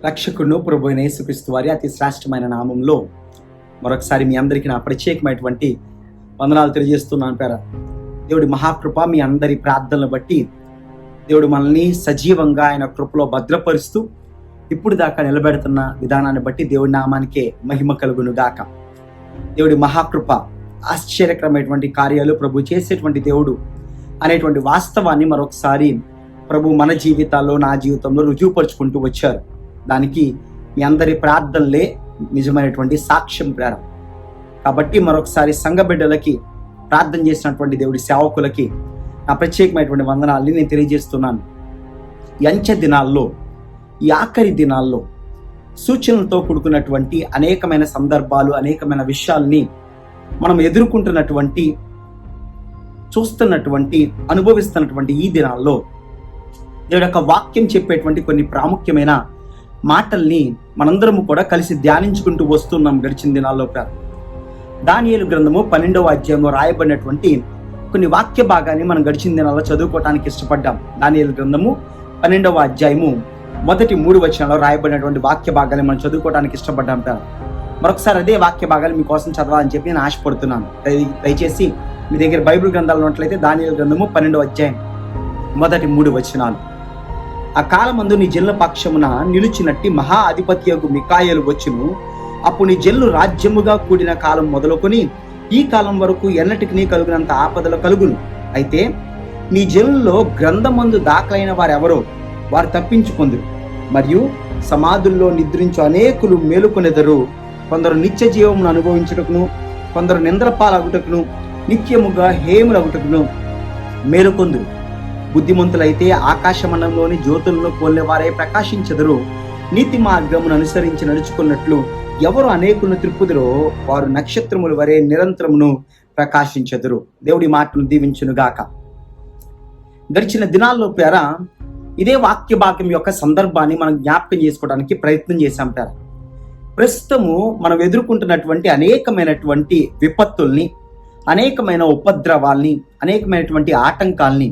రక్షకుడు ప్రభువైన యేసుక్రీస్తు వారి అతి శ్రేష్టమైన నామంలో మరొకసారి మీ అందరికీ నా ప్రత్యేకమైనటువంటి వందనాలు తెలియజేస్తున్నాను. పేర దేవుడి మహాకృప మీ అందరి ప్రార్థనలు బట్టి దేవుడు మనల్ని సజీవంగా ఆయన కృపలో భద్రపరుస్తూ ఇప్పుడు దాకా నిలబెడుతున్న విధానాన్ని బట్టి దేవుడి నామానికే మహిమ కలుగును గాక. దేవుడి మహాకృప, ఆశ్చర్యకరమైనటువంటి కార్యాలు ప్రభు చేసేటువంటి దేవుడు అనేటువంటి వాస్తవాన్ని మరొకసారి ప్రభు మన జీవితాల్లో, నా జీవితంలో రుజువుపరుచుకుంటూ వచ్చారు. దానికి మీ అందరి ప్రార్థనలే నిజమైనటువంటి సాక్ష్యం ప్రేరణ. కాబట్టి మరొకసారి సంఘ బిడ్డలకి, ప్రార్థన చేసినటువంటి దేవుడి సేవకులకి నా ప్రత్యేకమైనటువంటి వందనాల్ని నేను తెలియజేస్తున్నాను. ఈ అంచె దినాల్లో, ఈ ఆఖరి దినాల్లో సూచనలతో కూడుకున్నటువంటి అనేకమైన సందర్భాలు, అనేకమైన విషయాల్ని మనం ఎదుర్కొంటున్నటువంటి, చూస్తున్నటువంటి, అనుభవిస్తున్నటువంటి ఈ దినాల్లో దేవుడి యొక్క వాక్యం చెప్పేటువంటి కొన్ని ప్రాముఖ్యమైన మాటల్ని మనందరము కూడా కలిసి ధ్యానించుకుంటూ వస్తున్నాం గడిచిన దినాల్లో. దానియేలు గ్రంథము 12వ అధ్యాయంలో రాయబడినటువంటి కొన్ని వాక్య భాగాన్ని మనం గడిచిన దినాల్లో చదువుకోవడానికి ఇష్టపడ్డాం. దానియేలు గ్రంథము 12వ అధ్యాయము మొదటి 3 వచనాల్లో రాయబడినటువంటి వాక్య భాగాన్ని మనం చదువుకోవడానికి ఇష్టపడ్డాం. మరొకసారి అదే వాక్య భాగాలు మీకోసం చదవాలని చెప్పి నేను ఆశపడుతున్నాను. దయచేసి మీ దగ్గర బైబిల్ గ్రంథాలు ఉన్నట్లయితే దానియేలు గ్రంథము 12వ అధ్యాయం మొదటి 3 వచనాలు. ఆ కాలమందు నీ జనుల పక్షమున నిలుచినట్టి మహా అధిపత్యకు మికాయేలు వచ్చును. అప్పుడు నీ జనులు రాజ్యముగా కూడిన కాలం మొదలుకొని ఈ కాలం వరకు ఎన్నటికి నీ కలుగునంత ఆపదలు కలుగును. అయితే నీ జనుల్లో గ్రంథమందు దాఖలైన వారెవరో వారు తప్పించుకొందురు. మరియు సమాధుల్లో నిద్రించు అనేకులు మేలుకొనెదరు. కొందరు నిత్య జీవమును అనుభవించుటకును, కొందరు నిందల పాలగుటకును, నిత్యముగా హేములగుటకును మేలుకొందురు. బుద్ధిమంతులైతే ఆకాశమండంలోని జ్యోతులను పోలేవారై ప్రకాశించెదరు. నీతి మార్గమును అనుసరించి నడుచుకున్నట్లు ఎవరు అనేకులను త్రిప్పుదురో వారు నక్షత్రముల వరే నిరంతరమును ప్రకాశించెదరు. దేవుడి మాటను దీవించునుగాక. గడిచిన దినాల్లో పేర ఇదే వాక్య భాగం యొక్క సందర్భాన్ని మనం జ్ఞాపకం చేసుకోవడానికి ప్రయత్నం చేశాం. పేర ప్రస్తుతము మనం ఎదుర్కొంటున్నటువంటి అనేకమైనటువంటి విపత్తుల్ని, అనేకమైన ఉపద్రవాల్ని, అనేకమైనటువంటి ఆటంకాల్ని,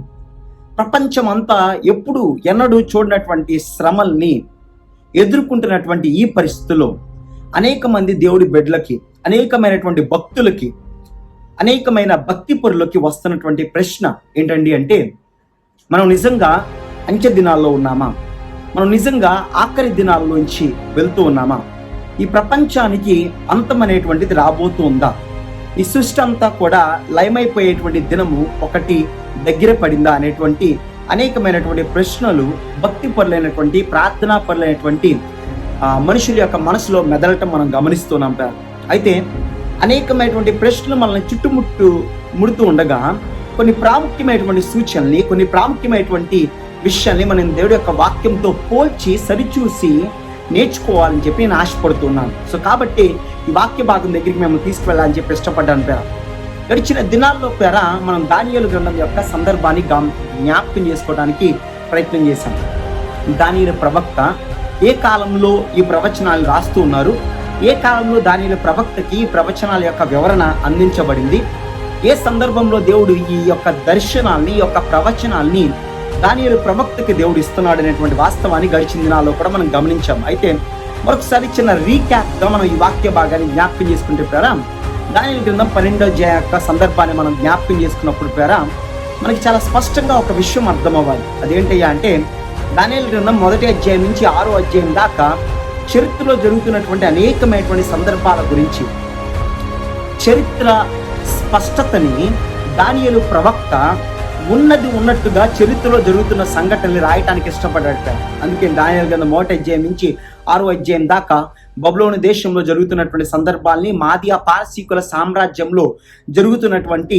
ప్రపంచమంతా ఎప్పుడు ఎన్నడూ చూడనటువంటి శ్రమల్ని ఎదుర్కొంటున్నటువంటి ఈ పరిస్థితుల్లో అనేక మంది దేవుడి బిడ్డలకి, అనేకమైనటువంటి భక్తులకి, అనేకమైన భక్తి పరులకి వస్తున్నటువంటి ప్రశ్న ఏంటండి అంటే, మనం నిజంగా అంచె దినాల్లో ఉన్నామా? మనం నిజంగా ఆఖరి దినాల్లోంచి వెళ్తూ ఉన్నామా? ఈ ప్రపంచానికి అంతం అనేటువంటిది రాబోతూ ఉందా? ఈ సృష్టి అంతా కూడా లయమైపోయేటువంటి దినము ఒకటి దగ్గర పడిందా అనేటువంటి అనేకమైనటువంటి ప్రశ్నలు భక్తి పరులైనటువంటి ప్రార్థనా పరులైనటువంటి మనుషుల యొక్క మనసులో మెదలటం మనం గమనిస్తున్నాం. అయితే అనేకమైనటువంటి ప్రశ్నలు మనల్ని ముడుతూ ఉండగా కొన్ని ప్రాముఖ్యమైనటువంటి సూచనల్ని, కొన్ని ప్రాముఖ్యమైనటువంటి విషయాల్ని మనం దేవుడి యొక్క వాక్యంతో పోల్చి సరిచూసి నేర్చుకోవాలని చెప్పి నేను ఆశపడుతున్నాను. సో కాబట్టి ఈ వాక్య భాగం దగ్గరికి మేము తీసుకువెళ్ళాలని చెప్పి ఇష్టపడ్డాను. గడిచిన దినాల్లో మనం దానియేలు గ్రంథం యొక్క సందర్భాన్ని జ్ఞాపకం చేసుకోవడానికి ప్రయత్నం చేశాం. దానియేలు ప్రవక్త ఏ కాలంలో ఈ ప్రవచనాలు రాస్తూ ఉన్నారు, ఏ కాలంలో దానియేలు ప్రవక్తకి ఈ ప్రవచనాల యొక్క వివరణ అందించబడింది, ఏ సందర్భంలో దేవుడు ఈ యొక్క దర్శనాల్ని, ఈ యొక్క ప్రవచనాల్ని దానియేలు ప్రవక్తకి దేవుడు ఇస్తున్నాడు అనేటువంటి వాస్తవాన్ని గడిచిన దినాల్లో కూడా మనం గమనించాం. అయితే మరొకసారి చిన్న రీక్యాప్గా మనం ఈ వాక్య భాగాన్ని జ్ఞాపకం చేసుకుంటే దానియేలు గ్రంథం 12వ అధ్యాయం యొక్క సందర్భాన్ని మనం జ్ఞాపకం చేసుకున్నప్పుడు మనకి చాలా స్పష్టంగా ఒక విషయం అర్థమవ్వాలి. అదేంటయ్యా అంటే దానియేలు గ్రంథం 1వ అధ్యాయం నుంచి 6వ అధ్యాయం దాకా చరిత్రలో జరుగుతున్నటువంటి అనేకమైనటువంటి సందర్భాల గురించి, చరిత్ర స్పష్టతని దానియేలు ప్రవక్త ఉన్నట్టుగా చరిత్రలో జరుగుతున్న సంఘటనలు రాయటానికి ఇష్టపడ్డాడు. అందుకే దానియేలు గ్రంథం 1వ అధ్యాయం నుంచి 6వ అధ్యాయం దాకా బబులోను దేశంలో జరుగుతున్నటువంటి సందర్భాల్ని, మాదియా పారసీకుల సామ్రాజ్యంలో జరుగుతున్నటువంటి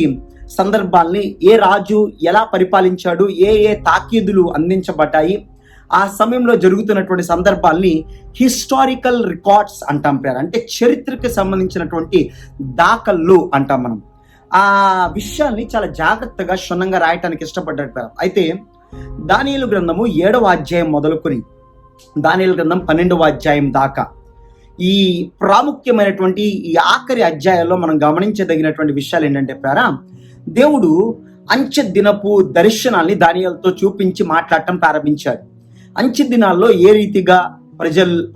సందర్భాల్ని, ఏ రాజు ఎలా పరిపాలించాడు, ఏ తాకీదులు అందించబడ్డాయి, ఆ సమయంలో జరుగుతున్నటువంటి సందర్భాల్ని హిస్టారికల్ రికార్డ్స్ అంటాం. అంటే చరిత్రకు సంబంధించినటువంటి దాఖలు అంటాం మనం. ఆ విషయాల్ని చాలా జాగ్రత్తగా క్షుణ్ణంగా రాయటానికి ఇష్టపడ్డాడు. అయితే దానియేలు గ్రంథము 7వ అధ్యాయం మొదలుకొని దానియేలు గ్రంథం 12వ అధ్యాయం దాకా ఈ ప్రాముఖ్యమైనటువంటి ఈ ఆఖరి అధ్యాయాల్లో మనం గమనించదగినటువంటి విషయాలు ఏంటంటే దేవుడు అంచె దినపు దర్శనాల్ని దానియేలుతో చూపించి మాట్లాడటం ప్రారంభించాడు. అంచె దినాల్లో ఏ రీతిగా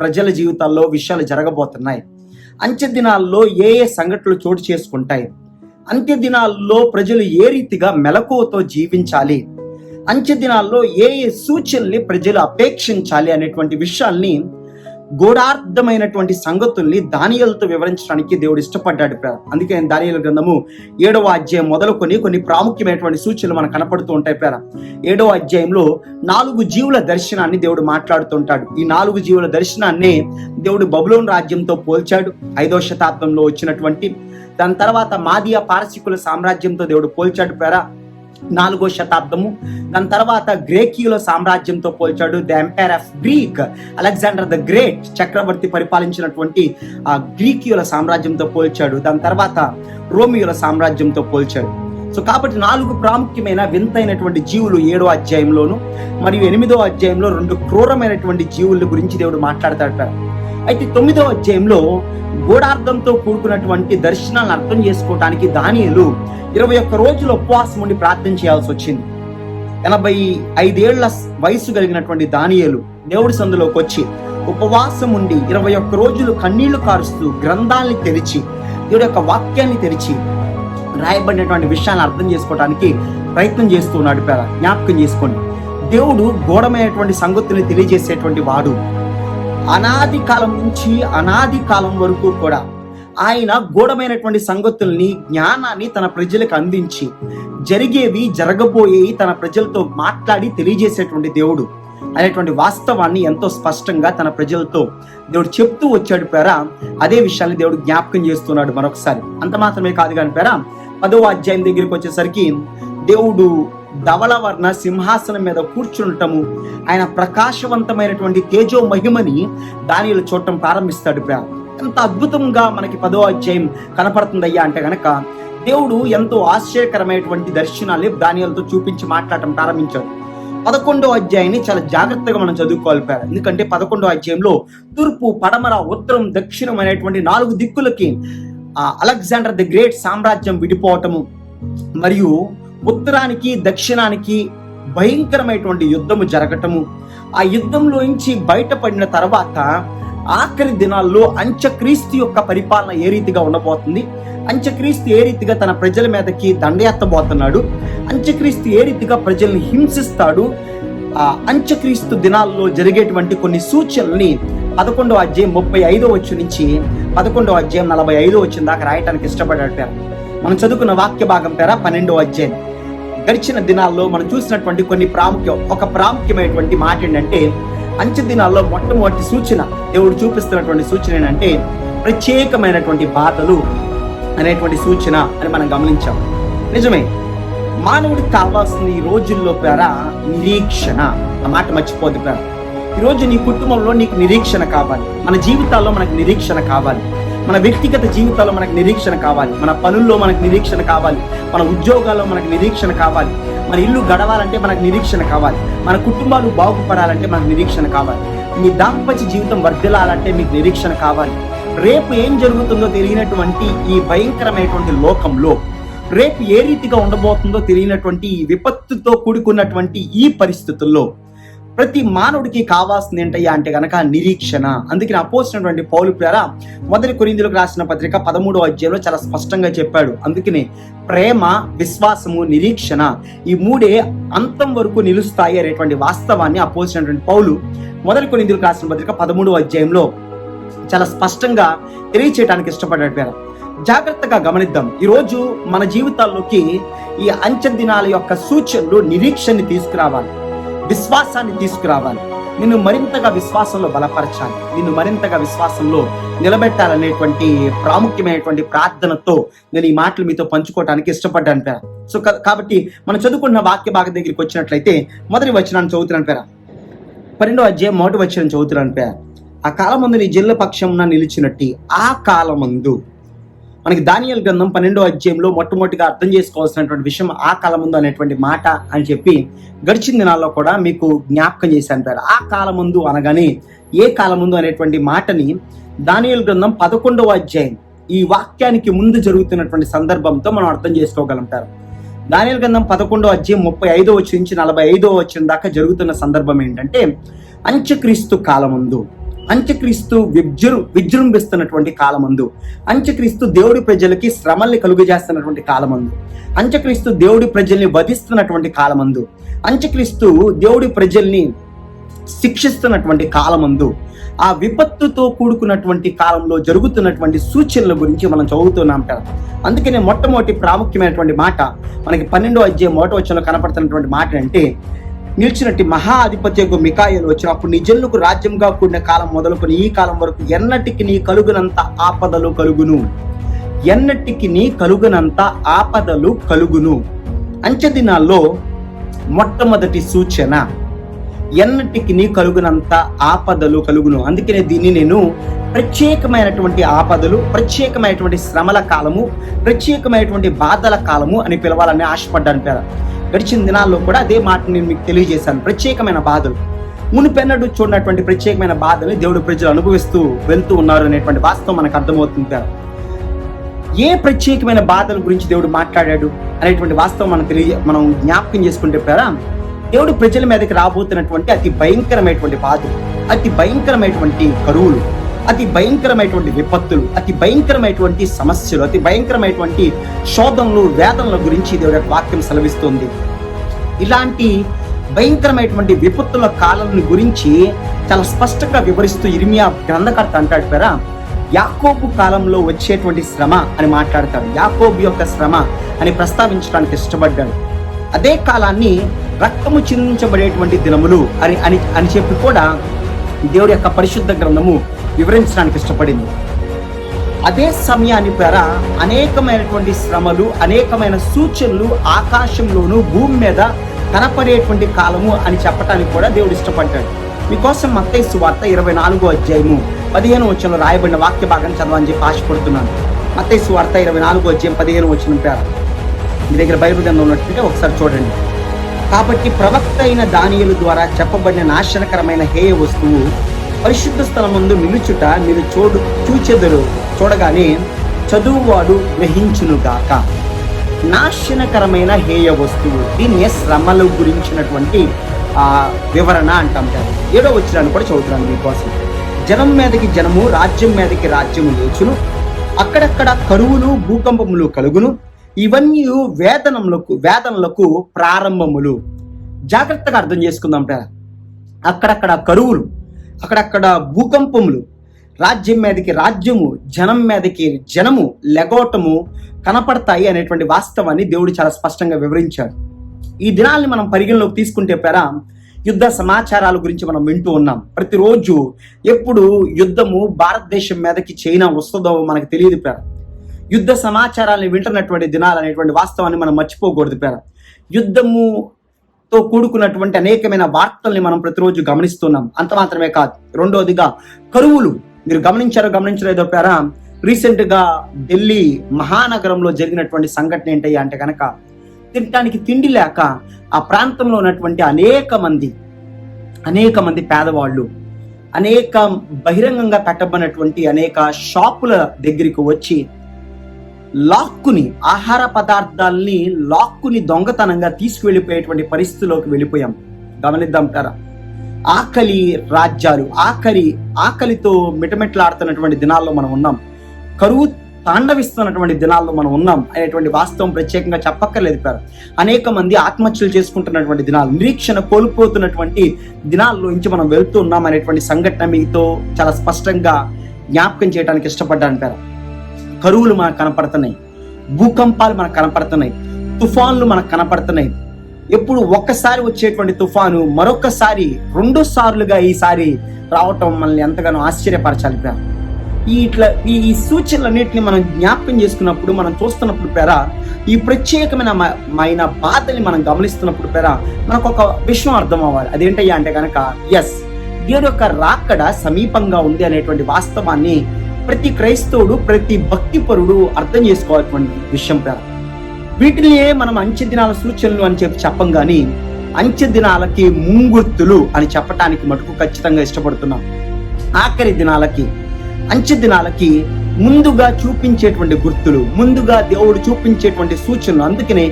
ప్రజల జీవితాల్లో విషయాలు జరగబోతున్నాయి, అంచె దినాల్లో ఏ సంఘటనలు చోటు చేసుకుంటాయి, అంత్య దినాల్లో ప్రజలు ఏ రీతిగా మెలకువతో జీవించాలి, అంత్య దినాల్లో ఏ సూచనల్ని ప్రజలు అపేక్షించాలి అనేటువంటి విషయాల్ని, గూఢార్థమైనటువంటి సంగతుల్ని దానియేలుతో వివరించడానికి దేవుడు ఇష్టపడ్డాడు. అందుకే దానియేలు గ్రంథము 7వ అధ్యాయం మొదలుకొని కొన్ని ప్రాముఖ్యమైనటువంటి సూచనలు మనకు కనపడుతూ ఉంటాయి. 7వ అధ్యాయంలో 4 జీవుల దర్శనాన్ని దేవుడు మాట్లాడుతుంటాడు. ఈ 4 జీవుల దర్శనాన్ని దేవుడు బబులోను రాజ్యంతో పోల్చాడు, 5వ శతాబ్దంలో వచ్చినటువంటి. దాని తర్వాత మాదియా పారసీకుల సామ్రాజ్యంతో దేవుడు పోల్చాడు 4వ శతాబ్దము. దాని తర్వాత గ్రేకీయుల సామ్రాజ్యంతో పోల్చాడు, the empire of Greek, Alexander the great చక్రవర్తి పరిపాలించినటువంటి ఆ గ్రీకీయుల సామ్రాజ్యంతో పోల్చాడు. దాని తర్వాత రోమియుల సామ్రాజ్యంతో పోల్చాడు. సో కాబట్టి 4 ప్రాముఖ్యమైన వింతైనటువంటి జీవులు 7వ అధ్యాయంలోను మరియు 8వ అధ్యాయంలో 2 క్రూరమైనటువంటి జీవుల గురించి దేవుడు మాట్లాడతాడు. అయితే 9వ అధ్యాయంలో గూఢార్థంతో కూడుకున్నటువంటి దర్శనాలను అర్థం చేసుకోవడానికి దానియేలు 21 రోజులు ఉపవాసం ఉండి ప్రార్థన చేయాల్సి వచ్చింది. 85 ఏళ్ల వయసు కలిగినటువంటి దానియేలు దేవుడి సందులోకి వచ్చి ఉపవాసం ఉండి 21 రోజులు కన్నీళ్లు కారుస్తూ గ్రంథాలని తెరిచి, దేవుడి యొక్క వాక్యాన్ని తెరిచి రాయబడినటువంటి విషయాన్ని అర్థం చేసుకోవడానికి ప్రయత్నం చేస్తున్నాడు. జ్ఞాపకం చేసుకోండి, దేవుడు గూఢమైనటువంటి సంగతుల్ని తెలియజేసేటువంటి వాడు. అనాది కాలం నుంచి అనాది కాలం వరకు కూడా ఆయన గూఢమైనటువంటి సంగతుల్ని, జ్ఞానాన్ని తన ప్రజలకు అందించి జరిగేవి జరగబోయేవి తన ప్రజలతో మాట్లాడి తెలియజేసేటువంటి దేవుడు అనేటువంటి వాస్తవాన్ని ఎంతో స్పష్టంగా తన ప్రజలతో దేవుడు చెప్తూ వచ్చాడు. అదే విషయాన్ని దేవుడు జ్ఞాపకం చేస్తున్నాడు మరొకసారి. అంత మాత్రమే కాదు కానీ 10వ అధ్యాయం దగ్గరికి వచ్చేసరికి దేవుడు ధవళవర్ణ సింహాసనం మీద కూర్చుండటము, ఆయన ప్రకాశవంతమైనటువంటి తేజో మహిమని దానియేలు చూడటం ప్రారంభిస్తాడు. ఎంత అద్భుతంగా మనకి 10వ అధ్యాయం కనపడుతుందయ్యా అంటే గనక దేవుడు ఎంతో ఆశ్చర్యకరమైనటువంటి దర్శనాలు దానియేలుతో చూపించి మాట్లాడటం ప్రారంభించాడు. 11వ అధ్యాయాన్ని చాలా జాగ్రత్తగా మనం చదువుకోవాలి. ఎందుకంటే 11వ అధ్యాయంలో తూర్పు, పడమర, ఉత్తరం, దక్షిణం అనేటువంటి 4 దిక్కులకి అలెగ్జాండర్ ది గ్రేట్ సామ్రాజ్యం విడిపోవటము, మరియు ఉత్తరానికి దక్షిణానికి భయంకరమైనటువంటి యుద్ధము జరగటము, ఆ యుద్ధంలో నుంచి బయటపడిన తర్వాత ఆఖరి దినాల్లో అంత్యక్రీస్తు యొక్క పరిపాలన ఏ రీతిగా ఉండబోతుంది, అంత్యక్రీస్తు ఏ రీతిగా తన ప్రజల మీదకి దండెత్తబోతున్నాడు, అంత్యక్రీస్తు ఏ రీతిగా ప్రజల్ని హింసిస్తాడు, అంత్యక్రీస్తు దినాల్లో జరిగేటువంటి కొన్ని సూచనల్ని 11వ అధ్యాయం 35వ వచనం నుంచి 11వ అధ్యాయం 45వ వచనం దాకా రాయటానికి ఇష్టపడ్డాడు పేర. మనం చదువుకున్న వాక్య భాగం పేర 12వ అధ్యాయం. గడిచిన దినాల్లో మనం చూసినటువంటి ఒక ప్రాముఖ్యమైనటువంటి మాట ఏంటంటే, అంచె దినాల్లో మొట్టమొదటి సూచన దేవుడు చూపిస్తున్నటువంటి సూచన ఏంటంటే ప్రత్యేకమైనటువంటి బాధలు అనేటువంటి సూచన అని మనం గమనించాం. నిజమే, మానవుడికి కావాల్సిన ఈ రోజుల్లో పేర నిరీక్షణ. ఆ మాట మర్చిపోద్దు పేర. ఈరోజు నీ కుటుంబంలో నీకు నిరీక్షణ కావాలి, మన జీవితాల్లో మనకు నిరీక్షణ కావాలి, మన వ్యక్తిగత జీవితాల్లో మనకు నిరీక్షణ కావాలి, మన పనుల్లో మనకు నిరీక్షణ కావాలి, మన ఉద్యోగాల్లో మనకు నిరీక్షణ కావాలి, మన ఇల్లు గడవాలంటే మనకు నిరీక్షణ కావాలి, మన కుటుంబాలు బాగుపడాలంటే మనకు నిరీక్షణ కావాలి, మీ దాంపత్య జీవితం వర్ధిల్లాలంటే మీకు నిరీక్షణ కావాలి. రేపు ఏం జరుగుతుందో తెలియనటువంటి ఈ భయంకరమైనటువంటి లోకంలో, రేపు ఏ రీతిగా ఉండబోతుందో తెలియనటువంటి ఈ విపత్తుతో కూడుకున్నటువంటి ఈ పరిస్థితుల్లో ప్రతి మానవుడికి కావాల్సింది ఏంటయ్యా అంటే గనక నిరీక్షణ. అందుకే అపోజినటువంటి పౌలు పేర 1 కొరింథీయులకు రాసిన పత్రిక 13వ అధ్యాయంలో చాలా స్పష్టంగా చెప్పాడు. అందుకనే ప్రేమ, విశ్వాసము, నిరీక్షణ ఈ మూడే అంతం వరకు నిలుస్తాయి అనేటువంటి వాస్తవాన్ని అపోజినటువంటి పౌలు 1 కొరింథీయులకు రాసిన పత్రిక 13వ అధ్యాయంలో చాలా స్పష్టంగా తెలియచేయడానికి ఇష్టపడ్డాడు పేర. జాగ్రత్తగా గమనిద్దాం. ఈరోజు మన జీవితాల్లోకి ఈ అంచె దినాల యొక్క సూచనలు నిరీక్షణని తీసుకురావాలి, విశ్వాసాన్ని తీసుకురావాలి, నిన్ను మరింతగా విశ్వాసంలో బలపరచాలి, నిన్ను మరింతగా విశ్వాసంలో నిలబెట్టాలనేటువంటి ప్రాముఖ్యమైనటువంటి ప్రార్థనతో నేను ఈ మాటలు మీతో పంచుకోవడానికి ఇష్టపడ్డాను పేర. సో కాబట్టి మనం చదువుకున్న వాక్య భాగం దగ్గరికి వచ్చినట్లయితే మొదటి వచనాన్ని చదువుతున్నాను పేర. 12వ అధ్యాయం 1వ వచనం చదువుతున్నాను పేర. ఆ కాలమందు నీ జనుల పక్షమున నిలిచినట్టి ఆ కాలమందు. మనకి దానియేలు గ్రంథం 12వ అధ్యాయంలో మొట్టమొదటిగా అర్థం చేసుకోవాల్సినటువంటి విషయం ఆ కాలమందు అనేటువంటి మాట అని చెప్పి గడిచిన దినాల్లో కూడా మీకు జ్ఞాపకం చేశాను పేరు. ఆ కాలమందు అనగానే ఏ కాలమందు అనేటువంటి మాటని దానియేలు గ్రంథం 11వ అధ్యాయం ఈ వాక్యానికి ముందు జరుగుతున్నటువంటి సందర్భంతో మనం అర్థం చేసుకోగలం పేరు. దానియేలు గ్రంథం 11వ అధ్యాయం 35వ వచనం నుంచి 45వ వచనం దాకా జరుగుతున్న సందర్భం ఏంటంటే అంత్యక్రీస్తు కాలమందు, అంత్యక్రీస్తు విజృంభిస్తున్నటువంటి కాలమందు, అంత్యక్రీస్తు దేవుడి ప్రజలకి శ్రమల్ని కలుగజేస్తున్నటువంటి కాలమందు, అంత్యక్రీస్తు దేవుడి ప్రజల్ని వధిస్తున్నటువంటి కాలమందు, అంత్యక్రీస్తు దేవుడి ప్రజల్ని శిక్షిస్తున్నటువంటి కాలమందు, ఆ విపత్తుతో కూడుకున్నటువంటి కాలంలో జరుగుతున్నటువంటి సూచనల గురించి మనం చదువుతున్నాం కదా. అందుకనే మొట్టమొదటి ప్రాముఖ్యమైనటువంటి మాట మనకి 12వ అధ్యాయం 1వ వచనంలో కనపడుతున్నటువంటి మాట అంటే, నిలిచినట్టు మహా అధిపత్యకు మికాయేలు వచ్చినప్పుడు నీ జనులకు రాజ్యంగా కూడిన కాలం మొదలుకొని ఈ కాలం వరకు ఎన్నటికి నీ కలుగునంత ఆపదలు కలుగును, ఎన్నటికి నీ కలుగునంత ఆపదలు కలుగును. అంచె దినాల్లో మొట్టమొదటి సూచన ఎన్నటికి నీ కలుగునంత ఆపదలు కలుగును. అందుకనే దీన్ని నేను ప్రత్యేకమైనటువంటి ఆపదలు, ప్రత్యేకమైనటువంటి శ్రమల కాలము, ప్రత్యేకమైనటువంటి బాధల కాలము అని పిలవాలని ఆశపడ్డాను పేర. గడిచిన దినాల్లో కూడా అదే మాట నేను మీకు తెలియజేశాను. ప్రత్యేకమైన బాధలు, మునిపెన్నడు చూడనటువంటి ప్రత్యేకమైన బాధలు దేవుడు ప్రజలు అనుభవిస్తూ వెళ్తూ ఉన్నారు అనేటువంటి వాస్తవం మనకు అర్థమవుతుంది పేర. ఏ ప్రత్యేకమైన బాధల గురించి దేవుడు మాట్లాడాడు అనేటువంటి వాస్తవం మనం జ్ఞాపకం చేసుకుంటే పేర, దేవుడు ప్రజల మీదకి రాబోతున్నటువంటి అతి భయంకరమైనటువంటి బాధలు, అతి భయంకరమైనటువంటి కరువులు, అతి భయంకరమైనటువంటి విపత్తులు, అతి భయంకరమైనటువంటి సమస్యలు, అతి భయంకరమైనటువంటి శోధనలు, వేదనల గురించి దేవుడి యొక్క వాక్యం సెలవిస్తుంది. ఇలాంటి భయంకరమైనటువంటి విపత్తుల కాలాలను గురించి చాలా స్పష్టంగా వివరిస్తూ ఇర్మియా గ్రంథకర్త అంటాడు పేర, యాకోబు కాలంలో వచ్చేటువంటి శ్రమ అని మాట్లాడతాడు. యాకోబు యొక్క శ్రమ అని ప్రస్తావించడానికి ఇష్టపడ్డాడు. అదే కాలాన్ని రక్తము చిందించబడేటువంటి దినములు అని చెప్పి కూడా దేవుడి యొక్క పరిశుద్ధ గ్రంథము వివరించడానికి ఇష్టపడింది. అదే సమయాన్ని పేర అనేకమైనటువంటి శ్రమలు, అనేకమైన సూచనలు ఆకాశంలోను భూమి మీద కనపడేటువంటి కాలము అని చెప్పడానికి కూడా దేవుడు ఇష్టపడ్డాడు. మీకోసం మత్తయి సువార్త 24వ అధ్యాయము 15వ వచనంలో రాయబడిన వాక్య భాగాన్ని చదవని చెప్పి ఆశపడుతున్నాను. మత్తయి సువార్త 24వ అధ్యాయం 15వ వచనం పేర. మీ దగ్గర బైబిల్ గ్రంథం ఉన్నట్లయితే ఒకసారి చూడండి. కాబట్టి ప్రవక్త అయిన దానియేలు ద్వారా చెప్పబడిన నాశనకరమైన హేయ వస్తువు పరిశుద్ధ స్థలం ముందు నిలుచుట మీరు చూడగానే చదువువాడు గ్రహించునుగాక. నాశనకరమైన హేయ వస్తువు, దీన్ని శ్రమల గురించినటువంటి వివరణ అంటాం కదా. 7వ వచనాన్ని కూడా చదువుతున్నాను మీకోసం. జనం మీదకి జనము, రాజ్యం మీదకి రాజ్యము లేచును, అక్కడక్కడ కరువులు, భూకంపములు కలుగును, ఇవన్నీ వేదనలకు ప్రారంభములు. జాగ్రత్తగా అర్థం చేసుకుందాం పేర. అక్కడక్కడ కరువులు, అక్కడక్కడ భూకంపములు, రాజ్యం మీదకి రాజ్యము, జనం మీదకి జనము లెగోటము కనపడతాయి అనేటువంటి వాస్తవాన్ని దేవుడు చాలా స్పష్టంగా వివరించాడు. ఈ దినాల్ని మనం పరిగణలోకి తీసుకుంటే యుద్ధ సమాచారాల గురించి మనం వింటూ ఉన్నాం. ప్రతిరోజు ఎప్పుడు యుద్ధము భారతదేశం మీదకి చైనా వస్తుందో మనకు తెలియదు యుద్ధ సమాచారాలను వింటున్నటువంటి దినాలు అనేటువంటి వాస్తవాన్ని మనం మర్చిపోకూడదు యుద్ధముతో కూడుకున్నటువంటి అనేకమైన వార్తల్ని మనం ప్రతిరోజు గమనిస్తున్నాం. అంత మాత్రమే కాదు, రెండోదిగా కరువులు. మీరు గమనించలేదో రీసెంట్ గా ఢిల్లీ మహానగరంలో జరిగినటువంటి సంఘటన ఏంటయ్యా అంటే కనుక, తినటానికి తిండి లేక ఆ ప్రాంతంలో ఉన్నటువంటి అనేక మంది పేదవాళ్ళు అనేక బహిరంగంగా పెట్టబడినటువంటి అనేక షాపుల దగ్గరికి వచ్చి ఆహార పదార్థాలని దొంగతనంగా తీసుకువెళ్ళిపోయేటువంటి పరిస్థితిలోకి వెళ్ళిపోయాం. గమనిద్దాం ఆకలి రాజ్యాలు, ఆకలితో మిటమిటలాడుతున్నటువంటి దినాల్లో మనం ఉన్నాం. కరువు తాండవిస్తున్నటువంటి దినాల్లో మనం ఉన్నాం అనేటువంటి వాస్తవం ప్రత్యేకంగా చెప్పక్కర్లేదు అనేక మంది ఆత్మహత్యలు చేసుకుంటున్నటువంటి దినాలు, నిరీక్షణ కోల్పోతున్నటువంటి దినాల్లో నుంచి మనం వెళ్తూ ఉన్నాం అనేటువంటి సంఘటన మీతో చాలా స్పష్టంగా జ్ఞాపకం చేయడానికి ఇష్టపడ్డాను కరువులు మనకు కనపడుతున్నాయి, భూకంపాలు మనకు కనపడుతున్నాయి, తుఫాన్లు మనకు కనపడుతున్నాయి. ఎప్పుడు ఒక్కసారి వచ్చేటువంటి తుఫాను మరొకసారి 2 సార్లుగా ఈసారి రావటం మనల్ని ఎంతగానో ఆశ్చర్యపరచాలి ఈ సూచనలన్నింటినీ మనం జ్ఞాపకం చేసుకున్నప్పుడు, మనం చూస్తున్నప్పుడు ఈ ప్రత్యేకమైన బాధని మనం గమనిస్తున్నప్పుడు మనకు ఒక విషయం అర్థం అవ్వాలి. అదేంటయ్యా అంటే కనుక, దేవుడి యొక్క రాకడ సమీపంగా ఉంది అనేటువంటి వాస్తవాన్ని ప్రతి క్రైస్తవుడు, ప్రతి భక్తిపరుడు అర్థం చేసుకోవాల్సిన విషయం వీటిని మనం అంచె దినాల సూచనలు అని చెప్పం కానీ అంచె దినాలకి ముంగుర్తులు అని చెప్పటానికి మటుకు ఖచ్చితంగా ఇష్టపడుతున్నాం. ఆఖరి దినాలకి, అంచె దినాలకి ముందుగా చూపించేటువంటి గుర్తులు, ముందుగా దేవుడు చూపించేటువంటి సూచనలు. అందుకనే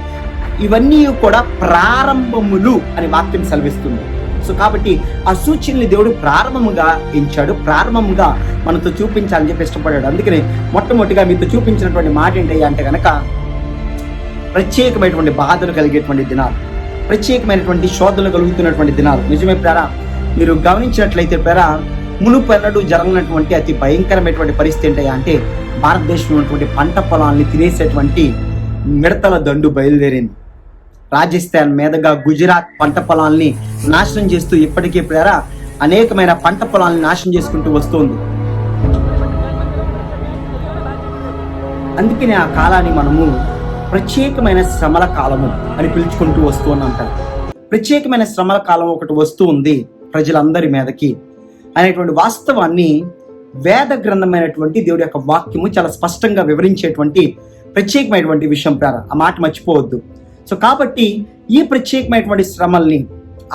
ఇవన్నీ కూడా ప్రారంభములు అని వాక్యం సెలవిస్తుంది. సో కాబట్టి ఆ సూచనని దేవుడు ప్రారంభముగా ఎంచాడు, ప్రారంభంగా మనతో చూపించాలని చెప్పి ఇష్టపడ్డాడు. అందుకనే మొట్టమొదటిగా మీతో చూపించినటువంటి మాట ఏంటయ్యా అంటే కనుక, ప్రత్యేకమైనటువంటి బాధలు కలిగేటువంటి దినాలు, ప్రత్యేకమైనటువంటి శోధనలు కలుగుతున్నటువంటి దినాలు. నిజమే మీరు గమనించినట్లయితే మునుపెన్నడూ జరగనటువంటి అతి భయంకరమైనటువంటి పరిస్థితి ఏంటయ్యా అంటే, భారతదేశంలో ఉన్నటువంటి పంట పొలాల్ని తినేసేటువంటి మిడతల దండు బయలుదేరింది. రాజస్థాన్ మీదుగా గుజరాత్ పంట పొలాల్ని నాశనం చేస్తూ ఇప్పటికీ అనేకమైన పంట పొలాల్ని నాశనం చేసుకుంటూ వస్తుంది. అందుకనే ఆ కాలాన్ని మనము ప్రత్యేకమైన శ్రమల కాలము అని పిలుచుకుంటూ వస్తూ ఉన్నాం ప్రత్యేకమైన శ్రమల కాలం ఒకటి వస్తూ ఉంది ప్రజలందరి మీదకి అనేటువంటి వాస్తవాన్ని వేద గ్రంథమైనటువంటి దేవుడి యొక్క వాక్యము చాలా స్పష్టంగా వివరించేటువంటి ప్రత్యేకమైనటువంటి విషయం ఆ మాట మర్చిపోవద్దు. సో కాబట్టి ఈ ప్రత్యేకమైనటువంటి శ్రమల్ని,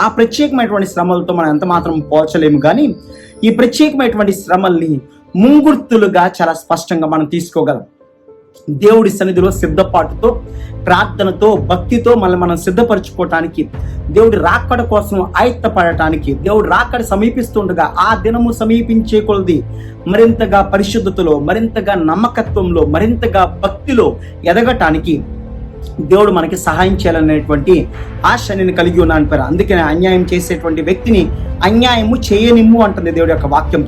ఆ ప్రత్యేకమైనటువంటి శ్రమలతో మనం ఎంత మాత్రం పోల్చలేము, కానీ ఈ ప్రత్యేకమైనటువంటి శ్రమల్ని ముంగుర్తులుగా చాలా స్పష్టంగా మనం తీసుకోగలం. దేవుడి సన్నిధిలో సిద్ధపాటుతో, ప్రార్థనతో, భక్తితో మనం సిద్ధపరచుకోవటానికి, దేవుడి రాకడ కోసం ఆయత్తపడటానికి, దేవుడి రాకడ సమీపిస్తుండగా ఆ దినము సమీపించే కొలది మరింతగా పరిశుద్ధతలో, మరింతగా నమ్మకత్వంలో, మరింతగా భక్తిలో ఎదగటానికి దేవుడు మనకి సహాయం చేయాలనేటువంటి ఆశ నేను కలిగి ఉన్నాను అందుకనే అన్యాయం చేసేటువంటి వ్యక్తిని అన్యాయము చేయనిమ్ము అంటుంది దేవుడి యొక్క వాక్యం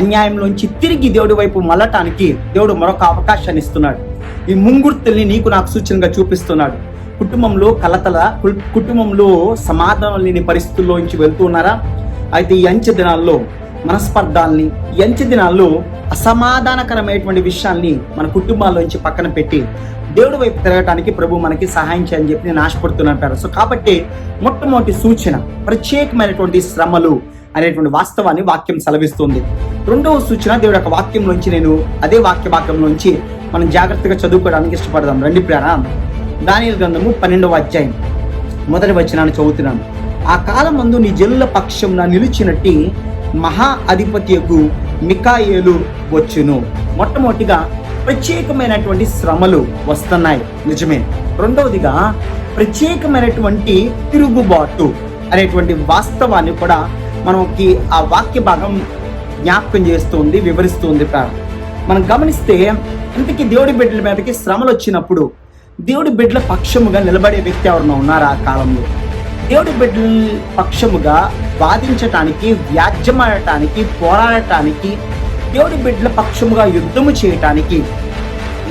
అన్యాయంలోంచి తిరిగి దేవుడి వైపు మళ్ళటానికి దేవుడు మరొక అవకాశాన్ని ఇస్తున్నాడు. ఈ ముంగుర్తుల్ని నీకు నాకు సూచనగా చూపిస్తున్నాడు. కుటుంబంలో కలతల, కుటుంబంలో సమాధానం లేని పరిస్థితుల్లోంచి వెళ్తూ ఉన్నారా? అయితే ఈ అంచె దినాల్లో మనస్పర్ధాలని, ఈ అంచె దినాల్లో అసమాధానకరమైనటువంటి విషయాల్ని మన కుటుంబాల్లోంచి పక్కన పెట్టి దేవుడి వైపు తిరగటానికి ప్రభు మనకి సహాయం చేయని చెప్పి నేను ఆశపడుతున్నాను సో కాబట్టి మొట్టమొదటి సూచన ప్రత్యేకమైనటువంటి శ్రమలు అనేటువంటి వాస్తవాన్ని వాక్యం సెలవిస్తుంది. రెండవ సూచన దేవుడి యొక్క వాక్యంలోంచి నేను అదే వాక్యంలోంచి మనం జాగ్రత్తగా చదువుకోవడానికి ఇష్టపడదాం. రండి దానియేలు గ్రంథము 12వ అధ్యాయం 1వ వచనాన్ని చదువుతున్నాను. ఆ కాలం మందు నీ జనుల పక్షంన నిలిచినట్టి మహా అధిపతియగు మికాయేలు వచ్చును. మొట్టమొదటిగా ప్రత్యేకమైనటువంటి శ్రమలు వస్తున్నాయి, నిజమే. రెండవదిగా ప్రత్యేకమైనటువంటి తిరుగుబాటు అనేటువంటి వాస్తవాన్ని కూడా మనకి ఆ వాక్య భాగం జ్ఞాపకం చేస్తుంది, వివరిస్తుంది. మనం గమనిస్తే ఇంతకీ దేవుడి బిడ్డల మీదకి శ్రమలు వచ్చినప్పుడు దేవుడి బిడ్డల పక్షముగా నిలబడే వ్యక్తి ఎవరన్నా ఉన్నారా? ఆ కాలంలో దేవుడి బిడ్డల పక్షముగా వాదించటానికి, వ్యాజ్యమాడటానికి, పోరాడటానికి, దేవుడి బిడ్డల పక్షముగా యుద్ధము చేయటానికి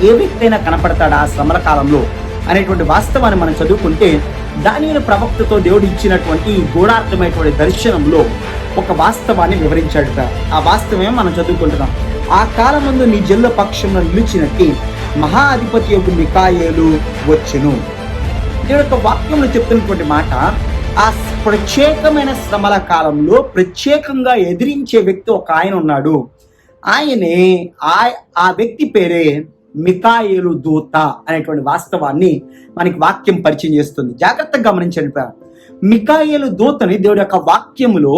ఏ వ్యక్తి అయినా కనపడతాడా ఆ శ్రమల కాలంలో అనేటువంటి వాస్తవాన్ని మనం చదువుకుంటే, దానియేలు ప్రవక్తతో దేవుడు ఇచ్చినటువంటి గూఢార్థమైనటువంటి దర్శనంలో ఒక వాస్తవాన్ని వివరించాడు. ఆ వాస్తవమే మనం చదువుకుంటున్నాం. ఆ కాలమందు నీ జనుల పక్షంలో నిలిచినట్టి మహా అధిపతి యొక్క మికాయేలు వచ్చెను. దేవుడి యొక్క వాక్యంలో చెప్తున్నటువంటి మాట, ఆ ప్రత్యేకమైన శ్రమల కాలంలో ప్రత్యేకంగా ఎదిరించే వ్యక్తి ఒక ఆయన ఉన్నాడు. ఆయనే ఆ వ్యక్తి పేరే మికాయేలు దూత అనేటువంటి వాస్తవాన్ని మనకి వాక్యం పరిచయం చేస్తుంది. జాగ్రత్తగా గమనించండి. మికాయేలు దూతని దేవుడి యొక్క వాక్యములో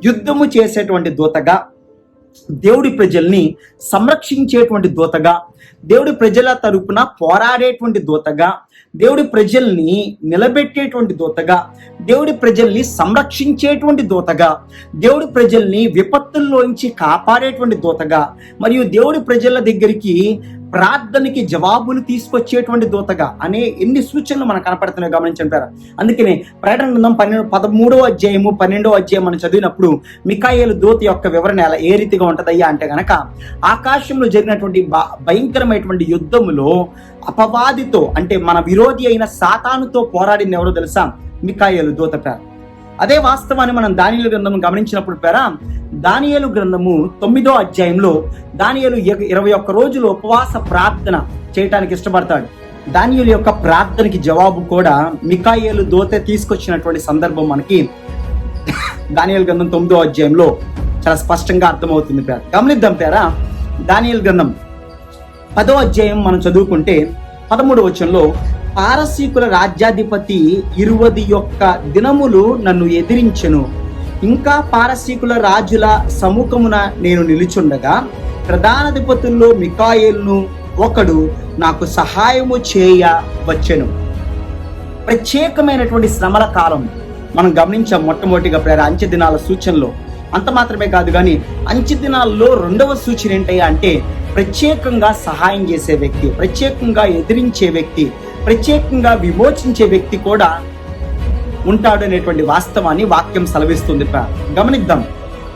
యుద్ధము చేసేటువంటి దూతగా, దేవుడి ప్రజల్ని సంరక్షించేటువంటి దూతగా, దేవుడి ప్రజల తరపున పోరాడేటువంటి దూతగా, దేవుడి ప్రజల్ని నిలబెట్టేటువంటి దూతగా, దేవుడి ప్రజల్ని సంరక్షించేటువంటి దూతగా, దేవుడి ప్రజల్ని విపత్తుల్లోంచి కాపాడేటువంటి దూతగా, మరియు దేవుడి ప్రజల దగ్గరికి ప్రార్థనకి జవాబులు తీసుకొచ్చేటువంటి దూతగా అనే ఎన్ని సూచనలు మనకు కనపడుతున్నాయి గమనించండి. అందుకనే ప్రకటన గ్రంథం 13వ అధ్యాయము 12వ అధ్యాయం మనం చదివినప్పుడు మికాయేలు దూత యొక్క వివరణ ఏ రీతిగా ఉంటదయ్యా అంటే గనక, ఆకాశంలో జరిగినటువంటి భయంకరమైనటువంటి యుద్ధములో అపవాదితో, అంటే మన విరోధి అయిన సాతానుతో పోరాడింది ఎవరో తెలుసా? మికాయేలు దూత పేర. అదే వాస్తవాన్ని మనం దానియేలు గ్రంథం గమనించినప్పుడు దానియేలు గ్రంథము 9వ అధ్యాయంలో దానియేలు 21 రోజులు ఉపవాస ప్రార్థన చేయటానికి ఇష్టపడతాడు. దానియేలు యొక్క ప్రార్థనకి జవాబు కూడా మికాయేలు దూత తీసుకొచ్చినటువంటి సందర్భం మనకి దానియేలు గ్రంథం 9వ అధ్యాయంలో చాలా స్పష్టంగా అర్థమవుతుంది. గమనిద్దాం. దానియేలు గ్రంథం 10వ అధ్యాయం మనం చదువుకుంటే 13వ వచనంలో, పారసీకుల రాజ్యాధిపతి 21 దినములు నన్ను ఎదిరించెను. ఇంకా పారసీకుల రాజుల సముఖమున నేను నిలుచుండగా ప్రధానాధిపతుల్లో మికాయేలును ఒకడు నాకు సహాయము చేయ వచ్చెను. ప్రత్యేకమైనటువంటి శ్రమల కాలం మనం గమనించాం. మొట్టమొదటిగా అంచె దినాల సూచనలో అంత మాత్రమే కాదు, కానీ అంచె దినాల్లో రెండవ సూచన ఏంటయ్యా అంటే ప్రత్యేకంగా సహాయం చేసే వ్యక్తి, ప్రత్యేకంగా ఎదిరించే వ్యక్తి, ప్రత్యేకంగా విమోచించే వ్యక్తి కూడా ఉంటాడు అనేటువంటి వాస్తవాన్ని వాక్యం సెలవిస్తుంది. గమనిద్దాం.